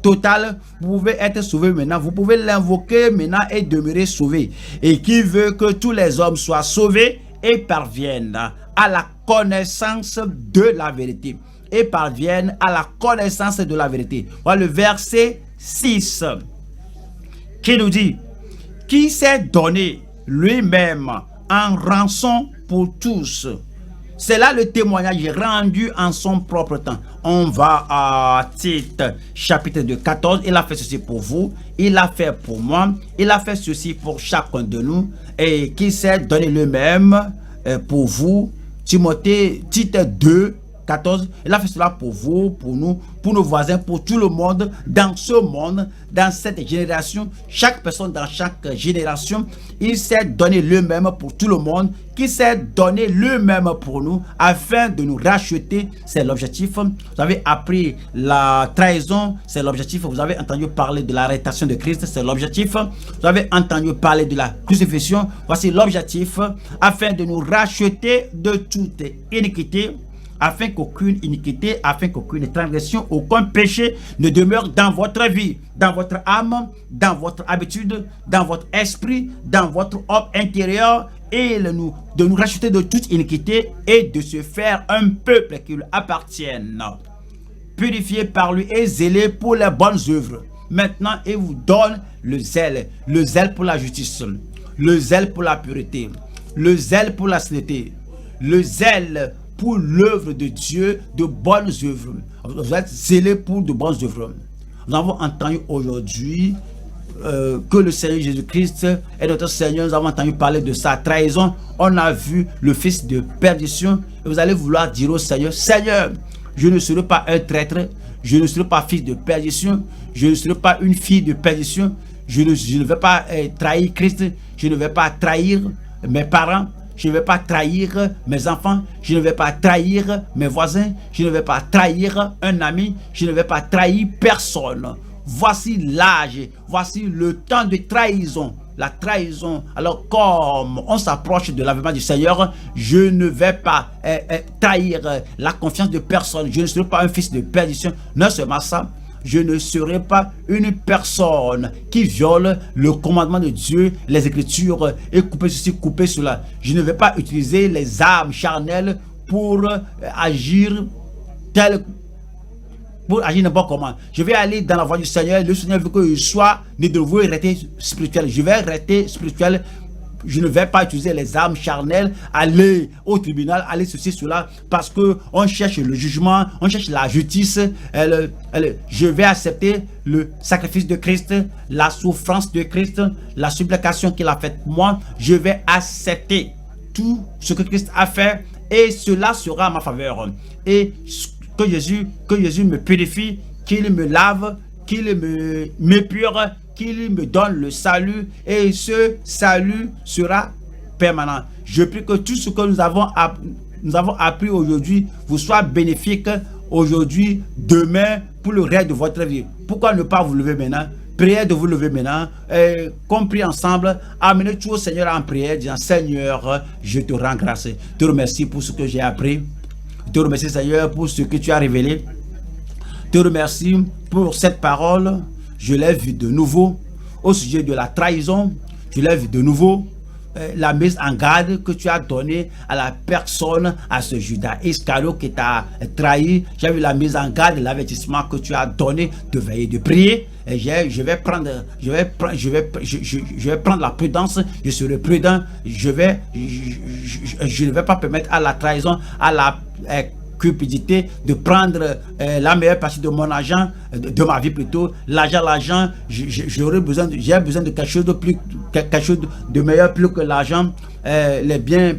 total. Vous pouvez être sauvé maintenant, vous pouvez l'invoquer maintenant et demeurer sauvé. Et qui veut que tous les hommes soient sauvés et parviennent à la connaissance de la vérité. Et parviennent à la connaissance de la vérité. Voilà le verset 6 qui nous dit: qui s'est donné lui-même en rançon pour tous. C'est là le témoignage rendu en son propre temps. On va à Tite, chapitre 2, 14. Il a fait ceci pour vous, il a fait pour moi, il a fait ceci pour chacun de nous. Et qui s'est donné lui-même pour vous. Tite 2, 14. Il a fait cela pour vous, pour nous, pour nos voisins, pour tout le monde, dans ce monde, dans cette génération. Chaque personne dans chaque génération, il s'est donné lui-même pour tout le monde, qui s'est donné lui-même pour nous, afin de nous racheter. C'est l'objectif. Vous avez appris la trahison, c'est l'objectif. Vous avez entendu parler de l'arrêtation de Christ, c'est l'objectif. Vous avez entendu parler de la crucifixion, voici l'objectif, afin de nous racheter de toute iniquité, afin qu'aucune iniquité, afin qu'aucune transgression, aucun péché ne demeure dans votre vie, dans votre âme, dans votre habitude, dans votre esprit, dans votre homme intérieur, et de nous racheter de toute iniquité et de se faire un peuple qui lui appartienne, purifié par lui et zélé pour les bonnes œuvres. Maintenant, il vous donne le zèle pour la justice, le zèle pour la pureté, le zèle pour la sainteté, le zèle pour l'œuvre de Dieu, de bonnes œuvres. Vous êtes zélé pour de bonnes œuvres. Nous avons entendu aujourd'hui que le Seigneur Jésus-Christ est notre Seigneur. Nous avons entendu parler de sa trahison. On a vu le fils de perdition. Et vous allez vouloir dire au Seigneur, Seigneur, je ne serai pas un traître, je ne serai pas fils de perdition, je ne serai pas une fille de perdition, je ne vais pas trahir Christ, je ne vais pas trahir mes parents, je ne vais pas trahir mes enfants, je ne vais pas trahir mes voisins, je ne vais pas trahir un ami, je ne vais pas trahir personne. Voici l'âge, voici le temps de trahison. La trahison, alors comme on s'approche de l'avènement du Seigneur, je ne vais pas trahir la confiance de personne. Je ne serai pas un fils de perdition. Non seulement ça, je ne serai pas une personne qui viole le commandement de Dieu, les Écritures, et couper ceci, couper cela. Je ne vais pas utiliser les armes charnelles pour agir n'importe comment. Je vais aller dans la voie du Seigneur. Le Seigneur veut que je sois de nouveau arrêté spirituel. Je vais arrêter spirituel. Je ne vais pas utiliser les armes charnelles, aller au tribunal, aller ceci, cela, parce que on cherche le jugement, on cherche la justice. Je vais accepter le sacrifice de Christ, la souffrance de Christ, la supplication qu'il a faite pour moi. Je vais accepter tout ce que Christ a fait et cela sera à ma faveur. Et que Jésus me purifie, qu'il me lave, qu'il m'épure, qu'il me donne le salut, et ce salut sera permanent. Je prie que tout ce que nous avons appris aujourd'hui vous soit bénéfique aujourd'hui, demain, pour le reste de votre vie. Pourquoi ne pas vous lever maintenant? Priez de vous lever maintenant, qu'on prie ensemble, amenez tout au Seigneur en prière, disant Seigneur, je te rends grâce, je te remercie pour ce que j'ai appris. Je te remercie, Seigneur, pour ce que tu as révélé. Je te remercie pour cette parole. Je l'ai vue de nouveau au sujet de la trahison. Je l'ai vue de nouveau la mise en garde que tu as donnée à la personne, à ce Judas Iscariot qui t'a trahi. J'ai vu la mise en garde, l'avertissement que tu as donné de veiller, de prier. Et je vais prendre la prudence. Je serai prudent. Je ne vais pas permettre à la trahison, à la cupidité de prendre la meilleure partie de mon argent, de ma vie plutôt. L'argent, j'ai besoin de quelque chose de plus, quelque chose de meilleur plus que l'argent. Les biens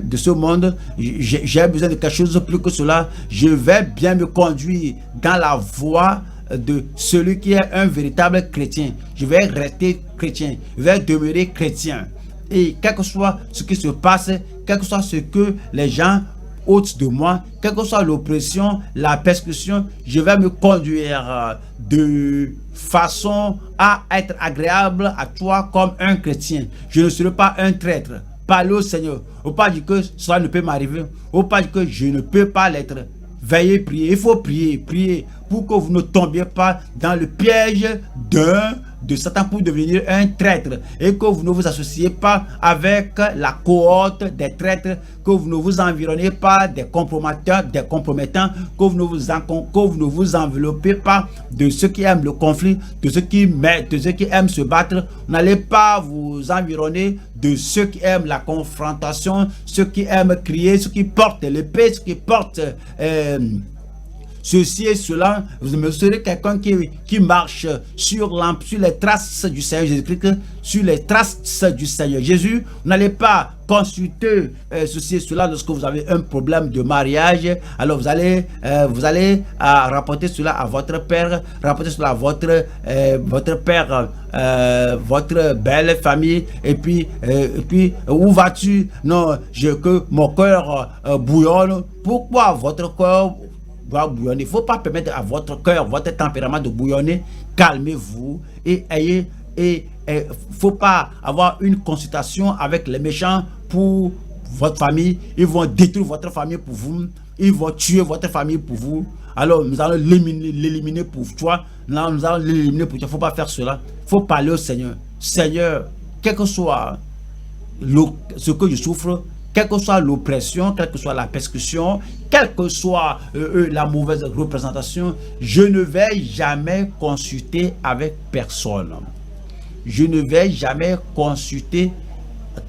de ce monde, j'ai besoin de quelque chose de plus que cela. Je vais bien me conduire dans la voie de celui qui est un véritable chrétien. Je vais rester chrétien, je vais demeurer chrétien. Et quel que soit ce qui se passe, quel que soit ce que les gens ôtent de moi, quelle que soit l'oppression, la persécution, je vais me conduire de façon à être agréable à toi comme un chrétien. Je ne serai pas un traître. Parlez au Seigneur. Faut pas dire que cela ne peut m'arriver. Faut pas dire que je ne peux pas l'être. Veillez, priez. Il faut prier pour que vous ne tombiez pas dans le piège de Satan pour devenir un traître, et que vous ne vous associez pas avec la cohorte des traîtres, que vous ne vous environnez pas des compromettants, que vous ne vous enveloppez pas de ceux qui aiment le conflit, de ceux qui aiment se battre. N'allez pas vous environner de ceux qui aiment la confrontation, ceux qui aiment crier, ceux qui portent l'épée, ceux qui portent ceci et cela. Vous serez quelqu'un qui marche sur les traces du Seigneur Jésus-Christ, sur les traces du Seigneur Jésus. Vous n'allez pas consulter ceci et cela lorsque vous avez un problème de mariage. Alors vous allez rapporter cela à votre père, rapporter cela à votre père, votre belle famille, et puis où vas-tu? Non, que mon cœur bouillonne. Pourquoi votre cœur doit bouillonner? Il ne faut pas permettre à votre cœur, votre tempérament de bouillonner. Calmez-vous et faut pas avoir une consultation avec les méchants pour votre famille, ils vont détruire votre famille pour vous, ils vont tuer votre famille pour vous. Alors nous allons l'éliminer pour toi. Nous allons l'éliminer pour toi. Il ne faut pas faire cela. Il faut parler au Seigneur. Seigneur, quel que soit ce que je souffre, quelle que soit l'oppression, quelle que soit la persécution, quelle que soit la mauvaise représentation, je ne vais jamais consulter avec personne. Je ne vais jamais consulter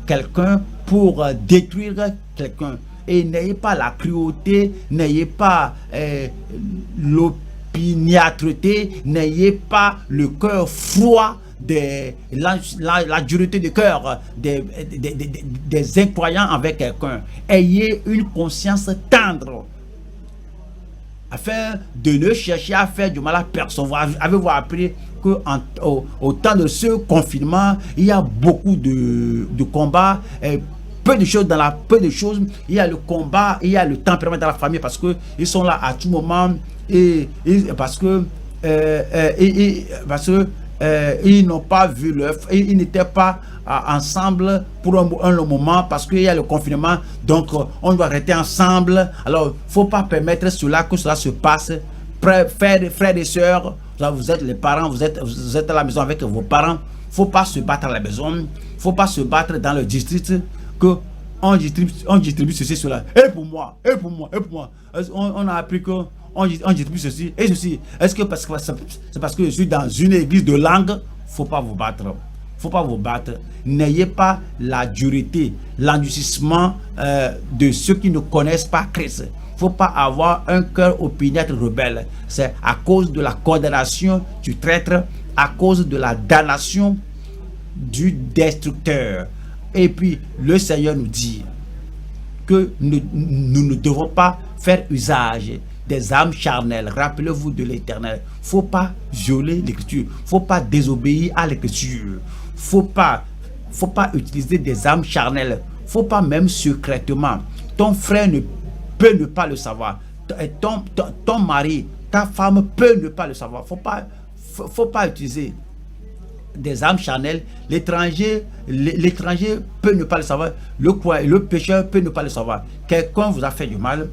quelqu'un pour détruire quelqu'un. Et n'ayez pas la cruauté, n'ayez pas l'opiniâtreté, n'ayez pas le cœur froid, la dureté de cœur des incroyants avec quelqu'un. Ayez une conscience tendre afin de ne chercher à faire du mal à personne. Avez-vous appris qu'au temps de ce confinement, il y a beaucoup de combats, peu de choses il y a le combat, il y a le tempérament dans la famille parce que ils sont là à tout moment parce que ils n'ont pas vu l'œuvre, ils n'étaient pas ensemble pour un long moment parce qu'il y a le confinement, donc on doit rester ensemble. Alors il ne faut pas permettre que cela se passe. Frères et sœurs, vous êtes les parents, vous êtes à la maison avec vos parents. Il ne faut pas se battre à la maison, il ne faut pas se battre dans le district, que on distribue ceci, cela. Et pour moi. On a appris que on distribue ceci et ceci. Est-ce que c'est parce que je suis dans une église de langue? Faut pas vous battre. N'ayez pas la dureté, l'endurcissement de ceux qui ne connaissent pas Christ. Faut pas avoir un cœur opiniâtre rebelle. C'est à cause de la condamnation du traître, à cause de la damnation du destructeur. Et puis le Seigneur nous dit que nous ne devons pas faire usage des âmes charnelles. Rappelez-vous de l'Éternel. Faut pas violer l'Écriture. Faut pas désobéir à l'Écriture. Faut pas utiliser des âmes charnelles. Faut pas même secrètement. Ton frère peut ne pas le savoir. Ton mari, ta femme peut ne pas le savoir. Faut pas utiliser des âmes charnelles. L'étranger peut ne pas le savoir. Le pécheur peut ne pas le savoir. Quelqu'un vous a fait du mal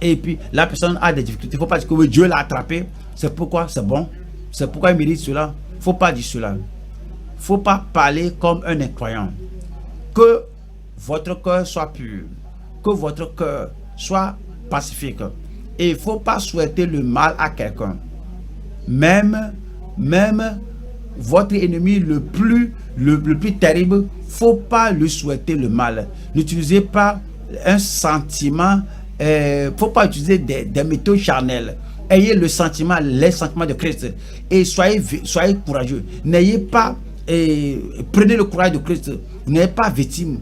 et puis la personne a des difficultés. Il ne faut pas dire que Dieu l'a attrapé. C'est pourquoi c'est bon. C'est pourquoi il mérite cela. Il ne faut pas dire cela. Il ne faut pas parler comme un incroyant. Que votre cœur soit pur. Que votre cœur soit pacifique. Et il ne faut pas souhaiter le mal à quelqu'un. Même votre ennemi le plus terrible, faut pas lui souhaiter le mal. N'utilisez pas un sentiment, faut pas utiliser des méthodes charnelles. Ayez les sentiments de Christ et soyez courageux. N'ayez pas, prenez le courage de Christ. Vous n'êtes pas victime.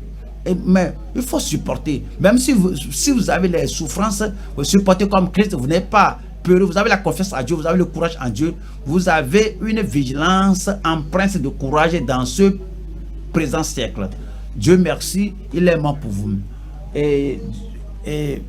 Mais il faut supporter. Même si vous avez les souffrances, vous supportez comme Christ. Vous n'êtes pas peureux. Vous avez la confiance en Dieu. Vous avez le courage en Dieu. Vous avez une vigilance empreinte de courage dans ce présent siècle. Dieu merci, il est mort pour vous. Et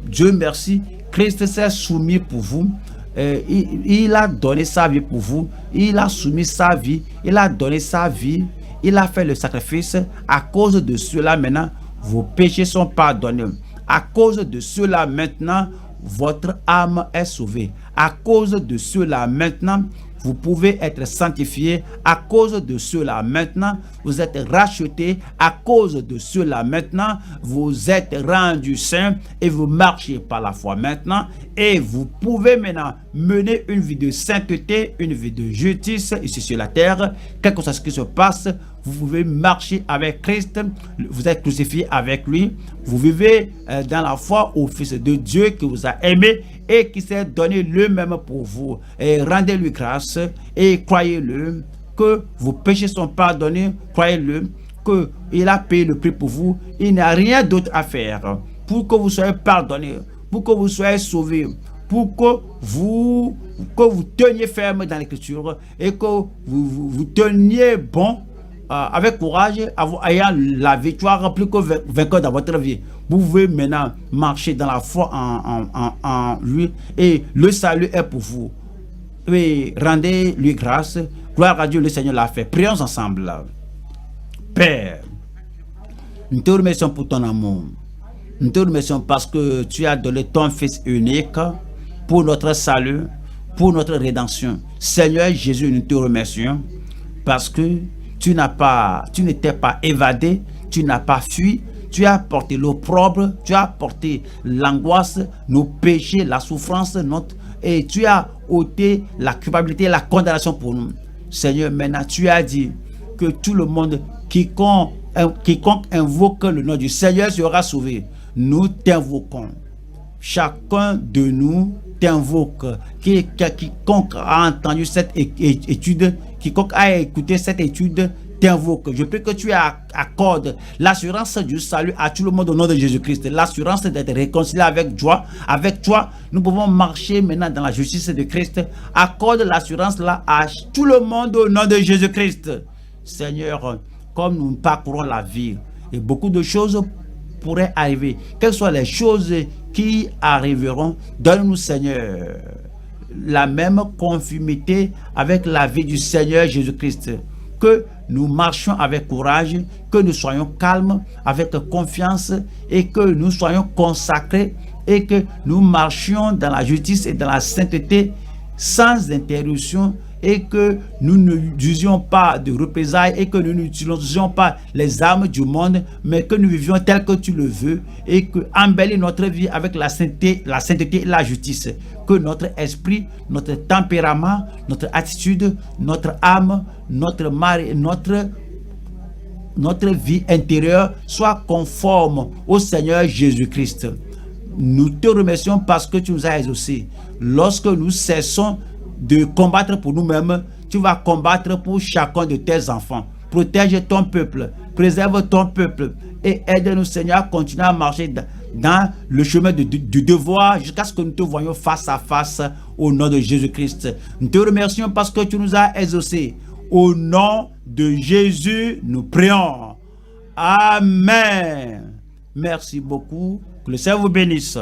Dieu merci, Christ s'est soumis pour vous. Il a donné sa vie pour vous. Il a soumis sa vie. Il a donné sa vie. Il a fait le sacrifice. À cause de cela, maintenant, vos péchés sont pardonnés. À cause de cela, maintenant, votre âme est sauvée. À cause de cela, maintenant, vous pouvez être sanctifié. À cause de cela, maintenant, vous êtes racheté. À cause de cela, maintenant, vous êtes rendu saint et vous marchez par la foi maintenant. Et vous pouvez maintenant mener une vie de sainteté, une vie de justice ici sur la terre. Quel que soit ce qui se passe, vous pouvez marcher avec Christ. Vous êtes crucifié avec lui. Vous vivez dans la foi au Fils de Dieu qui vous a aimé et qui s'est donné lui-même pour vous. Et rendez-lui grâce et croyez-le que vos péchés sont pardonnés. Croyez-le qu'il a payé le prix pour vous. Il n'y a rien d'autre à faire pour que vous soyez pardonnés, pour que vous soyez sauvés, pour que vous teniez ferme dans l'écriture et que vous teniez bon avec courage, ayant la victoire plus que vainqueur dans votre vie. Vous pouvez maintenant marcher dans la foi en lui et le salut est pour vous. Et rendez-lui grâce. Gloire à Dieu, le Seigneur l'a fait. Prions ensemble. Père, nous te remercions pour ton amour. Nous te remercions parce que tu as donné ton Fils unique pour notre salut, pour notre rédemption. Seigneur Jésus, nous te remercions parce que tu n'étais pas évadé, tu n'as pas fui, tu as porté l'opprobre, tu as porté l'angoisse, nos péchés, la souffrance, et tu as ôté la culpabilité et la condamnation pour nous. Seigneur, maintenant tu as dit que tout le monde, quiconque invoque le nom du Seigneur sera sauvé. Nous t'invoquons. Chacun de nous t'invoque. Quiconque a entendu cette étude, quiconque a écouté cette étude, t'invoque. Je prie que tu accordes l'assurance du salut à tout le monde au nom de Jésus-Christ. L'assurance d'être réconcilié avec toi. Avec toi, nous pouvons marcher maintenant dans la justice de Christ. Accorde l'assurance là à tout le monde au nom de Jésus-Christ. Seigneur, comme nous parcourons la vie, et beaucoup de choses pourraient arriver. Quelles soient les choses qui arriveront, donne-nous, Seigneur, la même conformité avec la vie du Seigneur Jésus-Christ. Que nous marchions avec courage, que nous soyons calmes, avec confiance, et que nous soyons consacrés, et que nous marchions dans la justice et dans la sainteté sans interruption, et que nous n'usions pas de représailles, et que nous n'utilisions pas les armes du monde, mais que nous vivions tel que tu le veux, et que embellir notre vie avec la sainteté et la justice. Que notre esprit, notre tempérament, notre attitude, notre âme, notre vie intérieure soit conforme au Seigneur Jésus-Christ. Nous te remercions parce que tu nous as exaucés. Lorsque nous cessons de combattre pour nous-mêmes, tu vas combattre pour chacun de tes enfants. Protège ton peuple, préserve ton peuple et aide-nous, Seigneur, à continuer à marcher dans le chemin du devoir jusqu'à ce que nous te voyions face à face au nom de Jésus-Christ. Nous te remercions parce que tu nous as exaucés. Au nom de Jésus, nous prions. Amen. Merci beaucoup. Que le Seigneur vous bénisse.